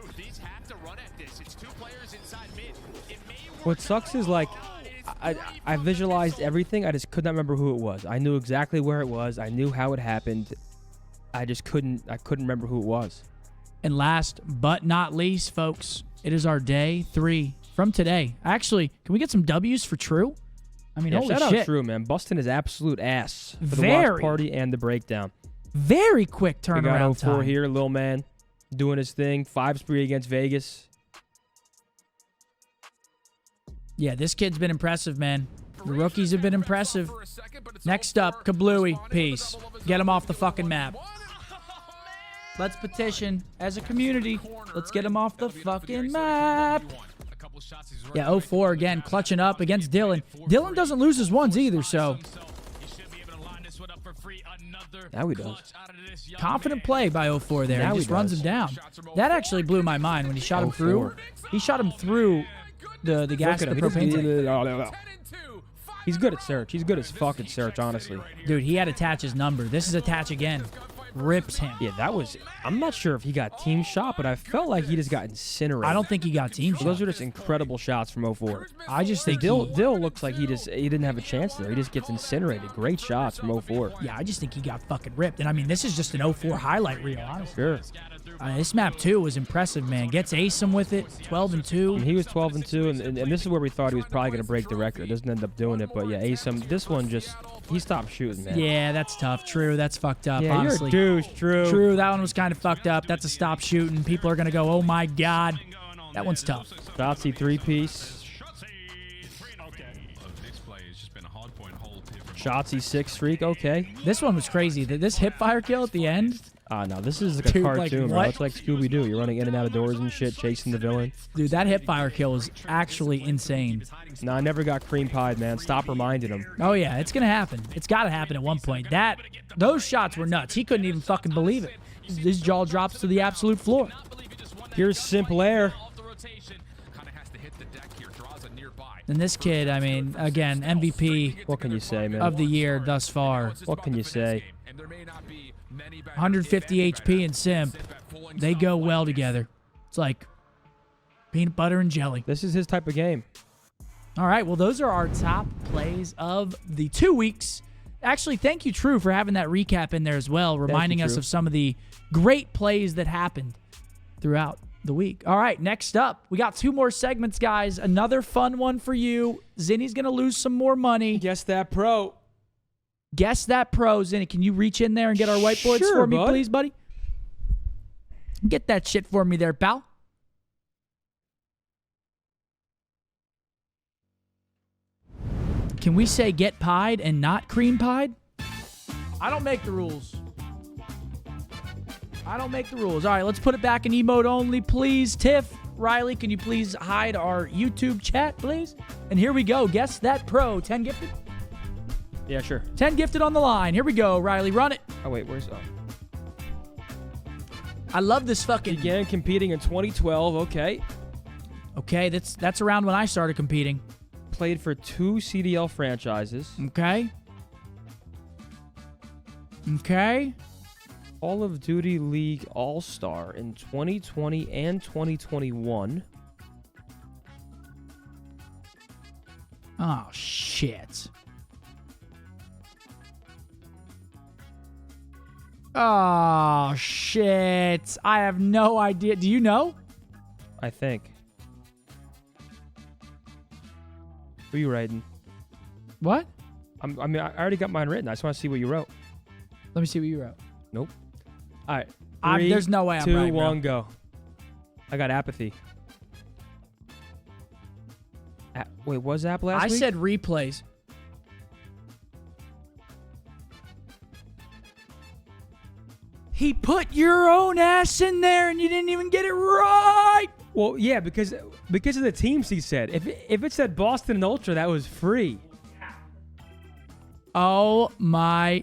What sucks is like, I visualized everything. I just could not remember who it was. I knew exactly where it was. I knew how it happened. I couldn't remember who it was.
And last but not least, folks, it is our day 3 from today. Actually, can we get some W's for True? I mean,
Yeah,
holy
shout
shit.
out True, man. Busting his absolute ass for the
Very.
watch party and the breakdown.
Very quick
We got
turnaround
04
time.
here, Lil Man, doing his thing. 5 spree against Vegas.
Yeah, this kid's been impressive, man. The rookies have been impressive. Next up, Kablooey. Peace. Get him off the fucking map. Let's petition as a community. Let's get him off the fucking map. Yeah, 04 again, clutching up against Dylan. Dylan doesn't lose his ones either, so
Now he does.
confident play by 04 there.
Now
He
he
just runs
does.
him down. That actually blew my mind when he shot him through.
04.
He shot him through the gas,
Look
the
at him.
propane tank.
He's good at search. He's good as fucking search, honestly.
Dude, he had Attach's number. This is Attach again. Rips him.
Yeah, that was... I'm not sure if he got team shot, but I felt like he just got incinerated.
I don't think he got team
But those
shot.
are just incredible shots from 04.
I just think
Dill looks like he didn't have a chance there. He just gets incinerated. Great shots from 04.
yeah, I just think he got fucking ripped. And I mean, this is just an 04 highlight reel, honestly.
Sure.
This map too was impressive, man. Gets ASIM with it, 12 and 2.
And he was 12 and 2, and this is where we thought he was probably going to break the record. Doesn't end up doing it, but yeah, Asim, this one just, he stopped shooting, man.
Yeah, that's tough. True, that's fucked up,
Yeah,
honestly.
you're a douche, True.
True, that one was kind of fucked up. That's a stop shooting. People are going to go, oh my God. That one's tough.
Shotsy 3-piece. Shotsy 6 streak, okay.
This one was crazy. This hip fire kill at the end,
No, this is like a
Dude, like,
cartoon, bro.
what?
It's like Scooby-Doo. You're running in and out of doors and shit, chasing the villain.
dude, that hip fire kill was actually insane.
No, I never got cream pied, man. Stop reminding him.
Oh yeah, it's gonna happen. It's gotta happen at one point. Those shots were nuts. He couldn't even fucking believe it. His jaw drops to the absolute floor.
Here's Simple Air.
And this kid, I mean, again, MVP
What can you say, man?
of the year thus far.
What can you say?
150 HP and Simp, they go well together. It's like peanut butter and jelly.
This is his type of game.
All right, well, those are our top plays of the 2 weeks. Actually, thank you, True, for having that recap in there as well, reminding us
True.
of some of the great plays that happened throughout the week. All right, next up, we got 2 more segments, guys. Another fun one for you. Zinni's going to lose some more money.
Guess that pro.
Guess that pro, Zinni. Can you reach in there and get our whiteboards
Sure,
for me,
bud.
please, buddy? Get that shit for me there, pal. Can we say get pied and not cream pied? I don't make the rules. I don't make the rules. All right, let's put it back in emote only, please. Tiff, Riley, can you please hide our YouTube chat, please? And here we go. Guess that pro. 10 gifted?
Yeah, sure.
10 gifted on the line. Here we go, Riley. Run it.
Oh, wait, where's... Oh.
I love this fucking...
Began competing in 2012, okay.
Okay, that's around when I started competing.
Played for 2 CDL franchises.
Okay. Okay.
Call of Duty League All-Star in 2020 and 2021.
Oh, shit. Oh, shit. I have no idea. Do you know?
I think. Who are you writing?
What?
I mean, I already got mine written. I just want to see what you wrote.
Let me see what you wrote.
Nope. All right. 3,
There's no way I'm
2,
right, bro.
1, go. I got apathy. Wait, was App last
I
week?
said replays. He put your own ass in there and you didn't even get it right.
Well, yeah, because of the teams he said. If it said Boston and Ultra, that was free.
Oh my.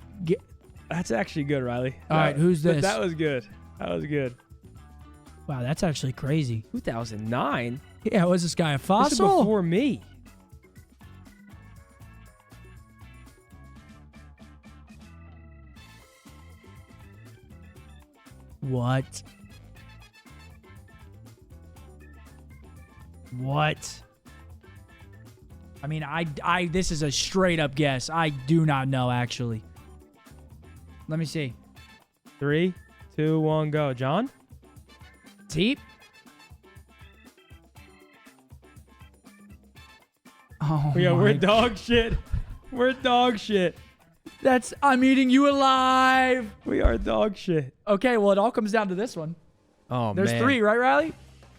That's actually good, Riley.
All right, who's this?
That was good. That was good.
Wow, that's actually crazy.
2009?
Yeah, was this guy a fossil?
This is before me.
What? I mean, this is a straight up guess. I do not know, actually. Let me see.
3, 2, 1, go. John?
Teep? Oh,
Yeah, we're
my.
dog shit. We're dog shit.
I'm eating you alive.
We are dog shit.
Okay, well, it all comes down to this one.
Oh,
There's
man.
3, right, Riley?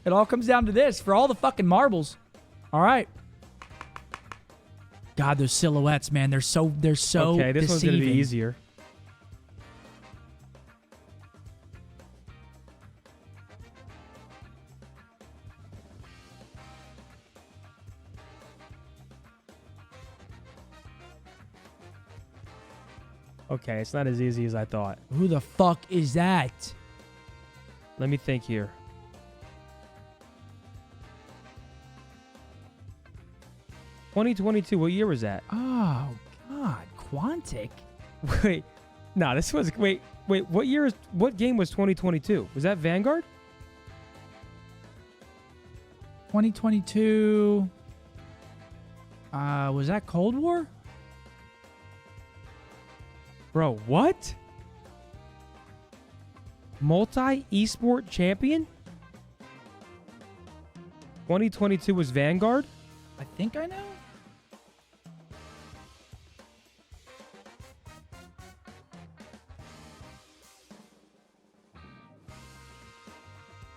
It all comes down to this for all the fucking marbles. All right. God, those silhouettes, man. They're so
Okay, this
deceiving.
one's going to be easier. Okay, it's not as easy as I thought.
Who the fuck is that?
Let me think here. (2022), what year was that?
Oh, God. Quantic?
Wait, no, this was wait. What game was 2022? Was that Vanguard?
2022. Was that Cold War?
Bro, what? Multi esport champion? 2022 was Vanguard?
I think I know.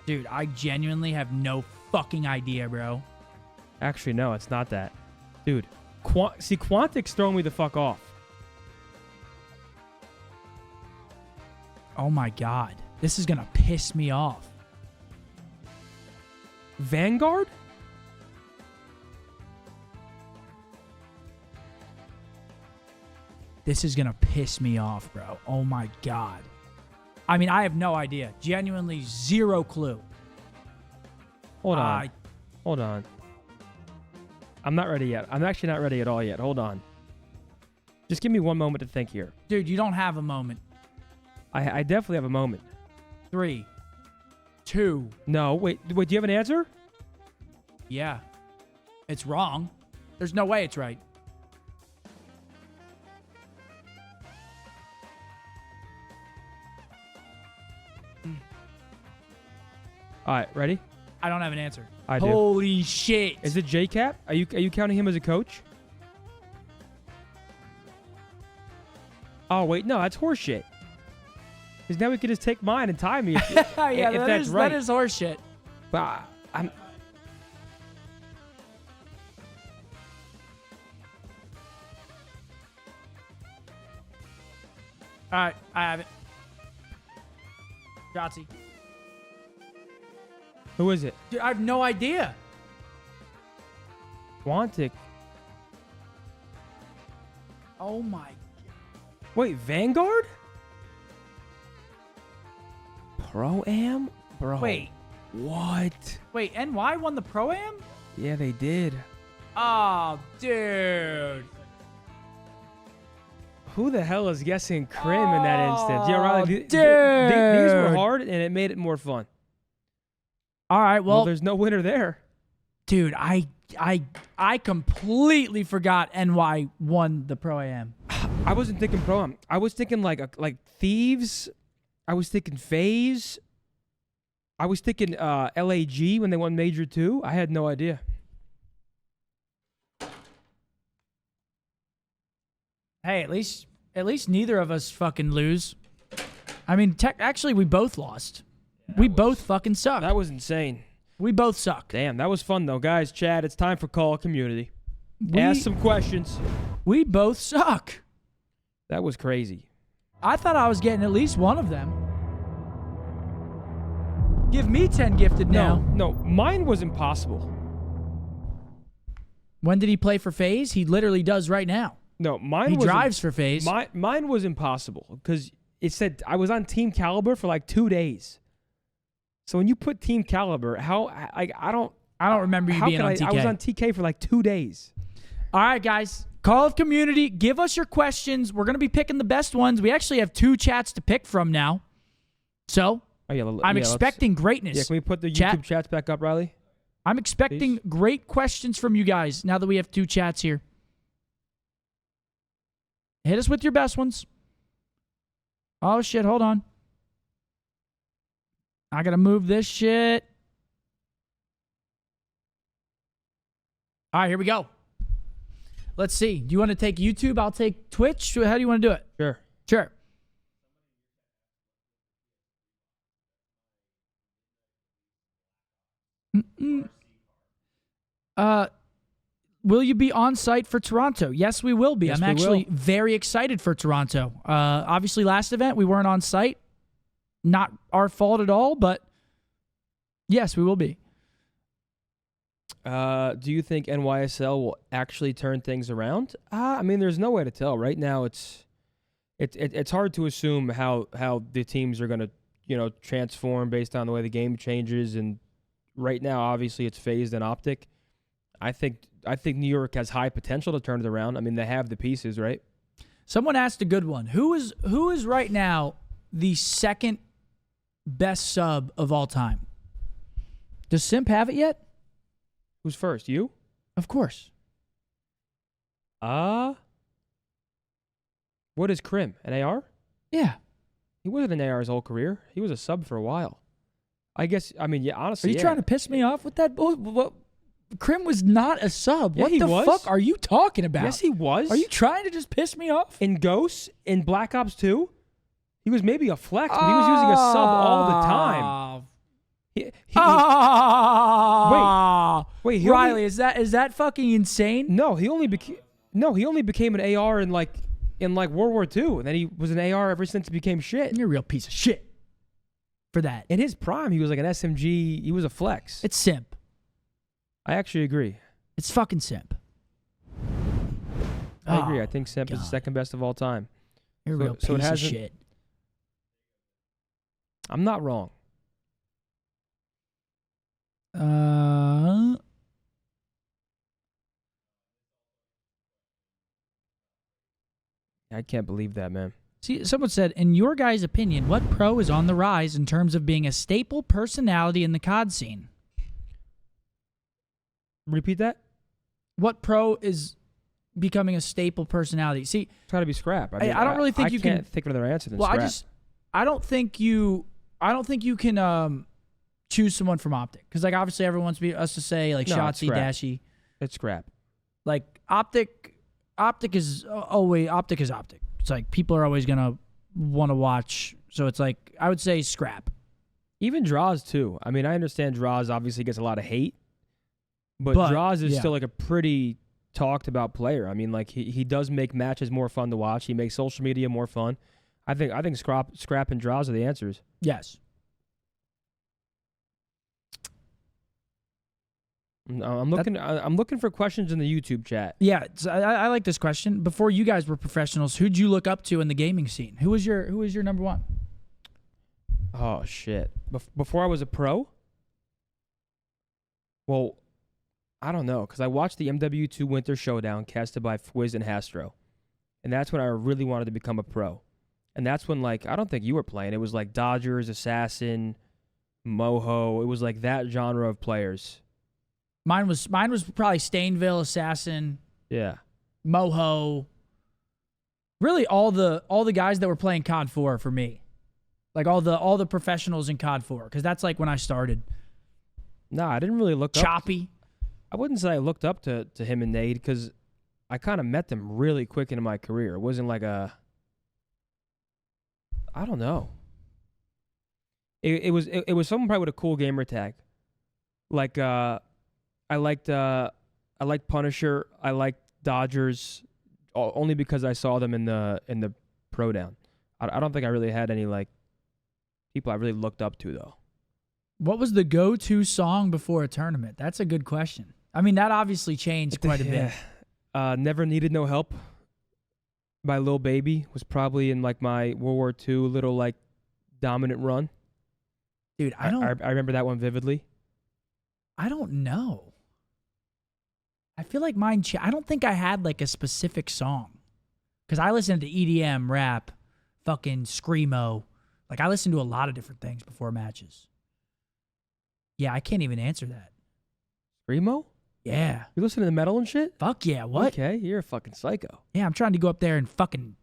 Dude, I genuinely have no fucking idea, bro.
Actually, no, it's not that. Dude, Quantic's throwing me the fuck off.
Oh my God. This is going to piss me off.
Vanguard?
This is going to piss me off, bro. Oh my God. I mean, I have no idea. Genuinely zero clue.
Hold on. Hold on. I'm not ready yet. I'm actually not ready at all yet. Hold on. Just give me one moment to think here.
Dude, you don't have a moment.
I definitely have a moment.
3, 2.
No, wait, do you have an answer?
Yeah. It's wrong. There's no way it's right.
All right, ready?
I don't have an answer.
I do.
Holy shit.
Is it JCap? Are you counting him as a coach? Oh, wait, no, that's horseshit. Because now we could just take mine and tie me if
yeah,
if that's right.
That is horseshit.
But I'm...
All right, I have it. Jotzi.
Who is it?
Dude, I have no idea.
Quantic.
Oh my.
Wait, Vanguard? Pro-Am? Bro.
Wait.
What?
Wait, NY won the Pro-Am?
Yeah, they did.
Oh, dude.
Who the hell is guessing Crim in that instance? Yeah, Riley,
dude.
these were hard, and it made it more fun.
All right, well,
There's no winner there.
dude, I completely forgot NY won the Pro-Am.
I wasn't thinking Pro-Am. I was thinking like Thieves. I was thinking FaZe. I was thinking LAG when they won Major 2. I had no idea.
Hey, at least neither of us fucking lose. I mean, actually, we both lost. We both fucking suck.
That was insane.
We both suck.
Damn, that was fun though, guys. Chad, it's time for Call Community. Ask some questions.
We both suck.
That was crazy.
I thought I was getting at least one of them. Give me 10 gifted now.
No, mine was impossible.
When did he play for FaZe? He literally does right now.
No, mine
He
was
drives for FaZe.
Mine was impossible because it said I was on Team Caliber for like 2 days. So when you put Team Caliber, I don't
remember you being on TK.
I was on TK for like 2 days.
All right, guys. Call of Community. Give us your questions. We're going to be picking the best ones. We actually have 2 chats to pick from now. So I'm expecting greatness.
Yeah, can we put the YouTube chats back up, Riley?
I'm expecting great questions from you guys now that we have 2 chats here. Hit us with your best ones. Oh, shit. Hold on. I got to move this shit. All right, here we go. Let's see. Do you want to take YouTube? I'll take Twitch. How do you want to do it?
Sure.
Sure. Will you be on site for Toronto? Yes, we will be.
Yes,
I'm actually very excited for Toronto. Obviously, last event, we weren't on site. Not our fault at all, but yes, we will be.
Do you think NYSL will actually turn things around? I mean, there's no way to tell. Right now, it's hard to assume how the teams are going to transform based on the way the game changes. And right now, obviously, it's phased and optic. I think New York has high potential to turn it around. I mean, they have the pieces, right?
Someone asked a good one. Who is right now the second best sub of all time? Does Simp have it yet?
Who's first? You?
Of course.
What is Krim? An AR?
Yeah.
He wasn't an AR his whole career. He was a sub for a while. I guess, I mean, yeah, honestly.
Are you trying to piss me off with that? What? Krim was not a sub.
Yeah,
what
he
the
was.
fuck are you talking about?
Yes, he was.
Are you trying to just piss me off?
In Ghosts, in Black Ops 2, he was maybe a flex, but he was using a sub all the time. Wait,
Riley, is that fucking insane?
No, he only became an AR in World War II, and then he was an AR ever since he became shit.
You're a real piece of shit for that.
In his prime, he was like an SMG. He was a flex.
It's simp.
I actually agree.
It's fucking simp.
I agree. I think Simp is the second best of all time.
You're a real piece of shit.
I'm not wrong. I can't believe that, man.
See, someone said, in your guys' opinion, what pro is on the rise in terms of being a staple personality in the COD scene?
Repeat that?
What pro is becoming a staple personality? See,
it's got to be Scrap. I mean,
I don't really think you can.
I can't think of another answer than Scrap.
I don't think you can choose someone from Optic because, like, obviously everyone wants us to say like Shotzi, Dashy.
It's Scrap.
Like Optic is always Optic is Optic. It's like people are always gonna want to watch. So it's like I would say Scrap.
Even Draws too. I mean, I understand Draws obviously gets a lot of hate, but Draws is still like a pretty talked about player. I mean, like he does make matches more fun to watch. He makes social media more fun. I think Scrap and Draws are the answers.
Yes.
I'm looking for questions in the YouTube chat.
Yeah, I like this question. Before you guys were professionals, who'd you look up to in the gaming scene? Who was your number one?
Oh shit! Before I was a pro. Well, I don't know because I watched the MW2 Winter Showdown casted by Fwiz and Hastro, and that's when I really wanted to become a pro. And that's when, like, I don't think you were playing. It was like Dodgers, Assassin, Moho. It was like that genre of players.
Mine was probably Stainville, Assassin, Moho. Really, all the guys that were playing COD 4 for me, like all the professionals in COD 4, because that's like when I started.
No, I didn't really look up.
Choppy.
I wouldn't say I looked up to him and Nade because I kind of met them really quick into my career. It wasn't like I don't know. It was someone probably with a cool gamer tag, like I liked Punisher. I liked Dodgers, only because I saw them in the Pro Down. I don't think I really had any like people I really looked up to though.
What was the go-to song before a tournament? That's a good question. I mean, that obviously changed quite a bit.
Never Needed No Help by Lil Baby was probably in like my World War II little like dominant run.
Dude, I
remember that one vividly.
I don't know. I feel like mine. I don't think I had like a specific song because I listened to EDM, rap, fucking screamo. Like I listened to a lot of different things before matches. Yeah, I can't even answer that.
Screamo?
Yeah.
You listen to the metal and shit?
Fuck yeah. What?
Okay, you're a fucking psycho.
Yeah, I'm trying to go up there and fucking.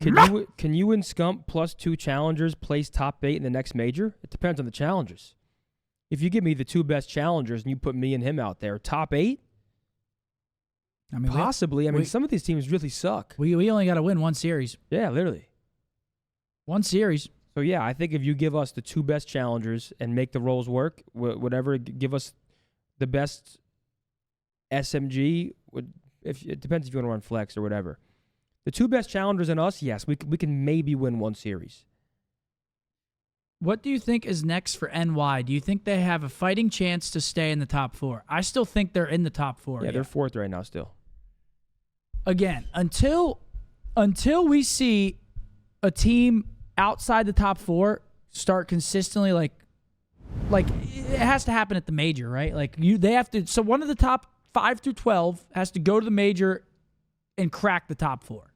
Can you and Scump plus 2 challengers place top 8 in the next major? It depends on the challengers. If you give me the 2 best challengers and you put me and him out there, top 8?
I mean,
possibly. I mean, some of these teams really suck.
We only got to win one series.
Yeah, literally.
One series.
So, yeah, I think if you give us the 2 best challengers and make the roles work, whatever, give us the best SMG, it depends if you want to run flex or whatever. The 2 best challengers and us, yes, we can maybe win one series.
What do you think is next for NY? Do you think they have a fighting chance to stay in the top 4? I still think they're in the top 4.
Yeah, they're 4th right now still.
Again, until we see a team outside the top 4 start consistently like it has to happen at the major, right? Like they have to. So one of the top 5 through 12 has to go to the major and crack the top 4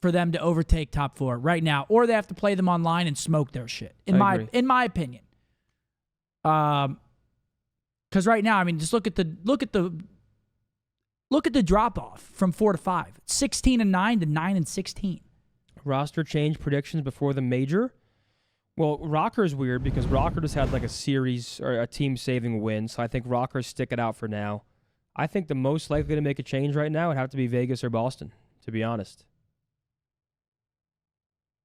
for them to overtake top 4 right now, or they have to play them online and smoke their shit. In my opinion, because right now, I mean, just look at the drop off from 4 to 5, 16-9 to 9-16.
Roster change predictions before the major. Well, Rocker's weird because Rocker just had like a series or a team saving win, so I think Rockers stick it out for now. I think the most likely to make a change right now would have to be Vegas or Boston, to be honest.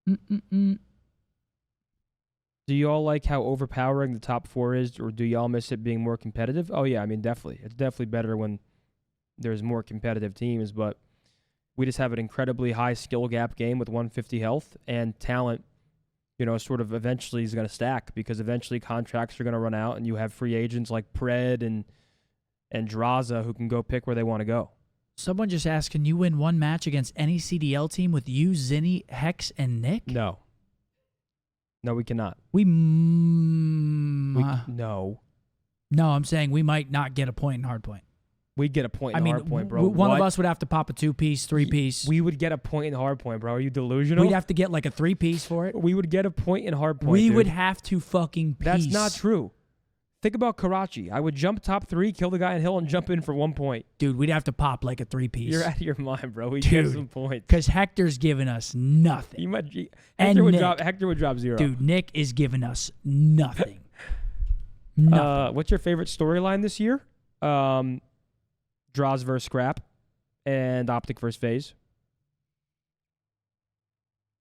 Do y'all like how overpowering the top 4 is, or do y'all miss it being more competitive? Oh, yeah, I mean, definitely. It's definitely better when there's more competitive teams, but we just have an incredibly high skill gap game with 150 health, and talent, sort of eventually is going to stack because eventually contracts are going to run out, and you have free agents like Pred and Draza who can go pick where they want to go.
Someone just asked, can you win one match against any CDL team with you, Zinni, Hex, and Nick?
No. No, we cannot.
No. No, I'm saying we might not get a point in hardpoint.
We'd get a point in hardpoint, bro.
One of us would have to pop a 2-piece, 3-piece.
We would get a point in hardpoint, bro. Are you delusional?
We'd have to get like a 3-piece for it.
We would get a point in hardpoint,
We
dude.
would have to fucking piece.
That's not true. Think about Karachi. I would jump top 3, kill the guy in hill, and jump in for 1 point.
Dude, we'd have to pop like a 3-piece.
You're out of your mind, bro. We'd get some points.
Because Hector's giving us nothing.
Hector would drop 0.
Dude, Nick is giving us nothing. Nothing.
What's your favorite storyline this year? Draws versus Scrap and Optic versus FaZe.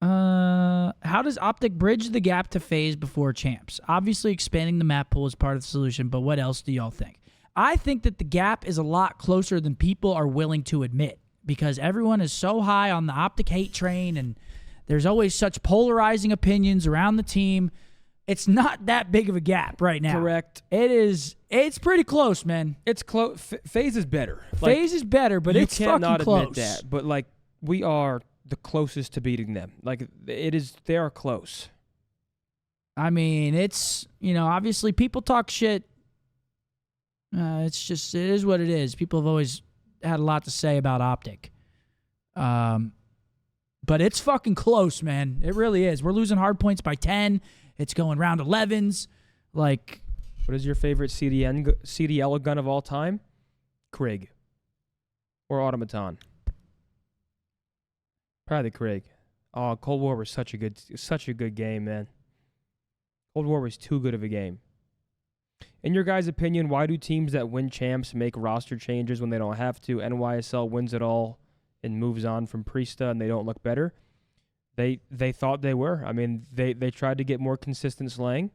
How does Optic bridge the gap to FaZe before champs? Obviously, expanding the map pool is part of the solution, but what else do y'all think? I think that the gap is a lot closer than people are willing to admit because everyone is so high on the Optic hate train and there's always such polarizing opinions around the team. It's not that big of a gap right now.
Correct.
It is. It's pretty close, man.
It's close. FaZe is better.
FaZe is better, but it's fucking close. You cannot admit that.
But like we are the closest to beating them. Like it is. They are close.
I mean, it's obviously people talk shit. It is what it is. People have always had a lot to say about Optic. But it's fucking close, man. It really is. We're losing hard points by 10. It's going round 11s. Like,
what is your favorite CDL gun of all time? Krig. Or Automaton. Probably the Krig. Oh, Cold War was such a good game, man. Cold War was too good of a game. In your guys' opinion, why do teams that win champs make roster changes when they don't have to? NYSL wins it all and moves on from Priesta and they don't look better. They thought they were. I mean, they tried to get more consistent slang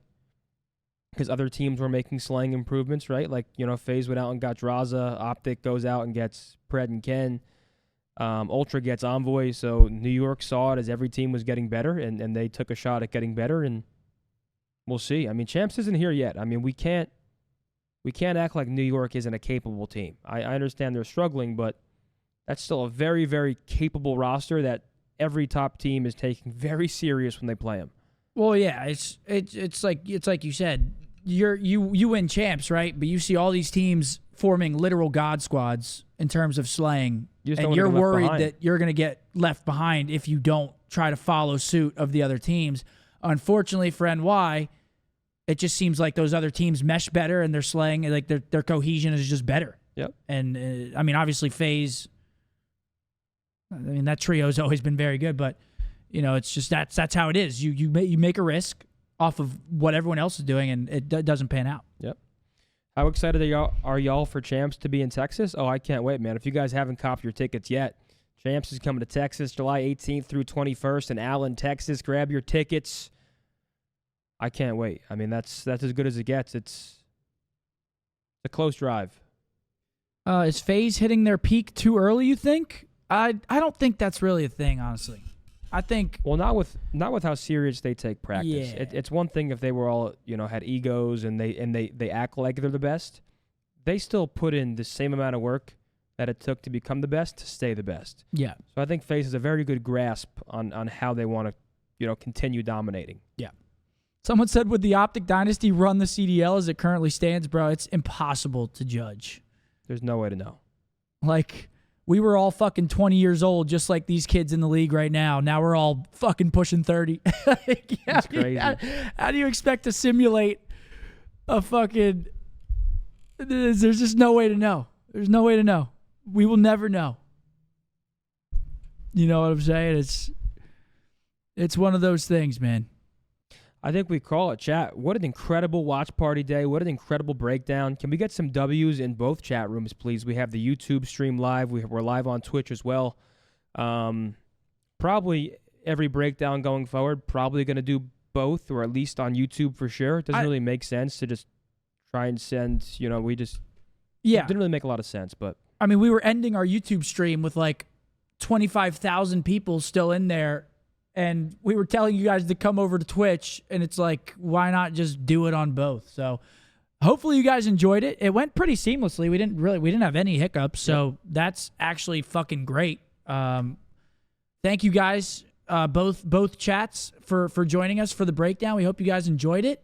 because other teams were making slang improvements, right? Like, FaZe went out and got Draza. Optic goes out and gets Pred and Ken. Ultra gets Envoy. So New York saw it as every team was getting better, and they took a shot at getting better, and we'll see. I mean, Champs isn't here yet. I mean, we can't act like New York isn't a capable team. I understand they're struggling, but that's still a very, very capable roster that every top team is taking very serious when they play them.
Well, yeah, it's like you said, you win champs, right? But you see all these teams forming literal god squads in terms of slaying, and you're worried that you're going to get left behind if you don't try to follow suit of the other teams. Unfortunately for NY, it just seems like those other teams mesh better, and they're slaying, like their cohesion is just better.
Yep.
And I mean, obviously FaZe. I mean, that trio's always been very good, but you know, it's just that's how it is. You make a risk off of what everyone else is doing, and it doesn't pan out.
Yep. How excited are y'all for Champs to be in Texas? Oh, I can't wait, man. If you guys haven't copped your tickets yet, Champs is coming to Texas July 18th through 21st in Allen, Texas. Grab your tickets. I can't wait. I mean, that's as good as it gets. It's a close drive.
Is FaZe hitting their peak too early, you think? I don't think that's really a thing, honestly. I think
not with how serious they take practice.
Yeah.
It's one thing if they were all, had egos and they act like they're the best. They still put in the same amount of work that it took to become the best to stay the best.
Yeah.
So I think FaZe has a very good grasp on how they want to, continue dominating.
Yeah. Someone said, would the Optic Dynasty run the CDL as it currently stands? Bro, it's impossible to judge.
There's no way to know.
Like, we were all fucking 20 years old, just like these kids in the league right now. Now we're all fucking pushing 30.
That's crazy.
How do you expect to simulate a fucking... There's just no way to know. There's no way to know. We will never know. You know what I'm saying? It's one of those things, man.
I think we call it, chat. What an incredible watch party day. What an incredible breakdown. Can we get some W's in both chat rooms, please? We have the YouTube stream live. We're live on Twitch as well. Probably every breakdown going forward, probably going to do both, or at least on YouTube for sure. It doesn't really make sense to just try and send, it didn't really make a lot of sense. But
I mean, we were ending our YouTube stream with like 25,000 people still in there. And we were telling you guys to come over to Twitch, and it's like, why not just do it on both? So hopefully you guys enjoyed it. It went pretty seamlessly. We didn't have any hiccups, so that's actually fucking great. Thank you guys, both chats for joining us for the breakdown. We hope you guys enjoyed it.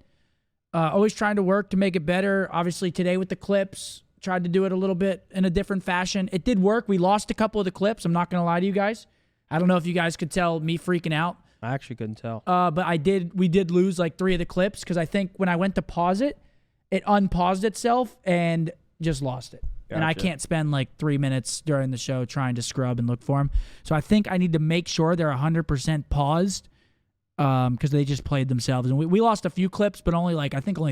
Always trying to work to make it better. Obviously today with the clips, tried to do it a little bit in a different fashion. It did work. We lost a couple of the clips. I'm not going to lie to you guys. I don't know if you guys could tell me freaking out.
I actually couldn't tell.
But we did lose like 3 of the clips because I think when I went to pause it, it unpaused itself and just lost it. Gotcha. And I can't spend like 3 minutes during the show trying to scrub and look for them. So I think I need to make sure they're 100% paused because they just played themselves. And we lost a few clips, but only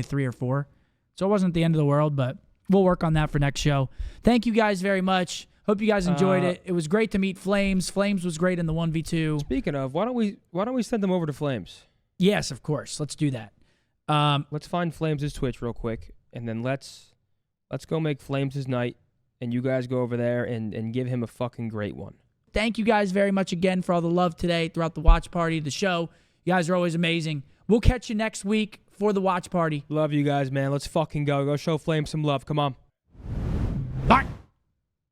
3 or 4. So it wasn't the end of the world, but we'll work on that for next show. Thank you guys very much. Hope you guys enjoyed it. It was great to meet Flames. Flames was great in the 1v2.
Speaking of, why don't we send them over to Flames?
Yes, of course. Let's do that.
Let's find Flames' Twitch real quick, and then let's go make Flames' night, and you guys go over there and give him a fucking great one.
Thank you guys very much again for all the love today throughout the watch party, the show. You guys are always amazing. We'll catch you next week for the watch party.
Love you guys, man. Let's fucking go. Go show Flames some love. Come on.
Bye.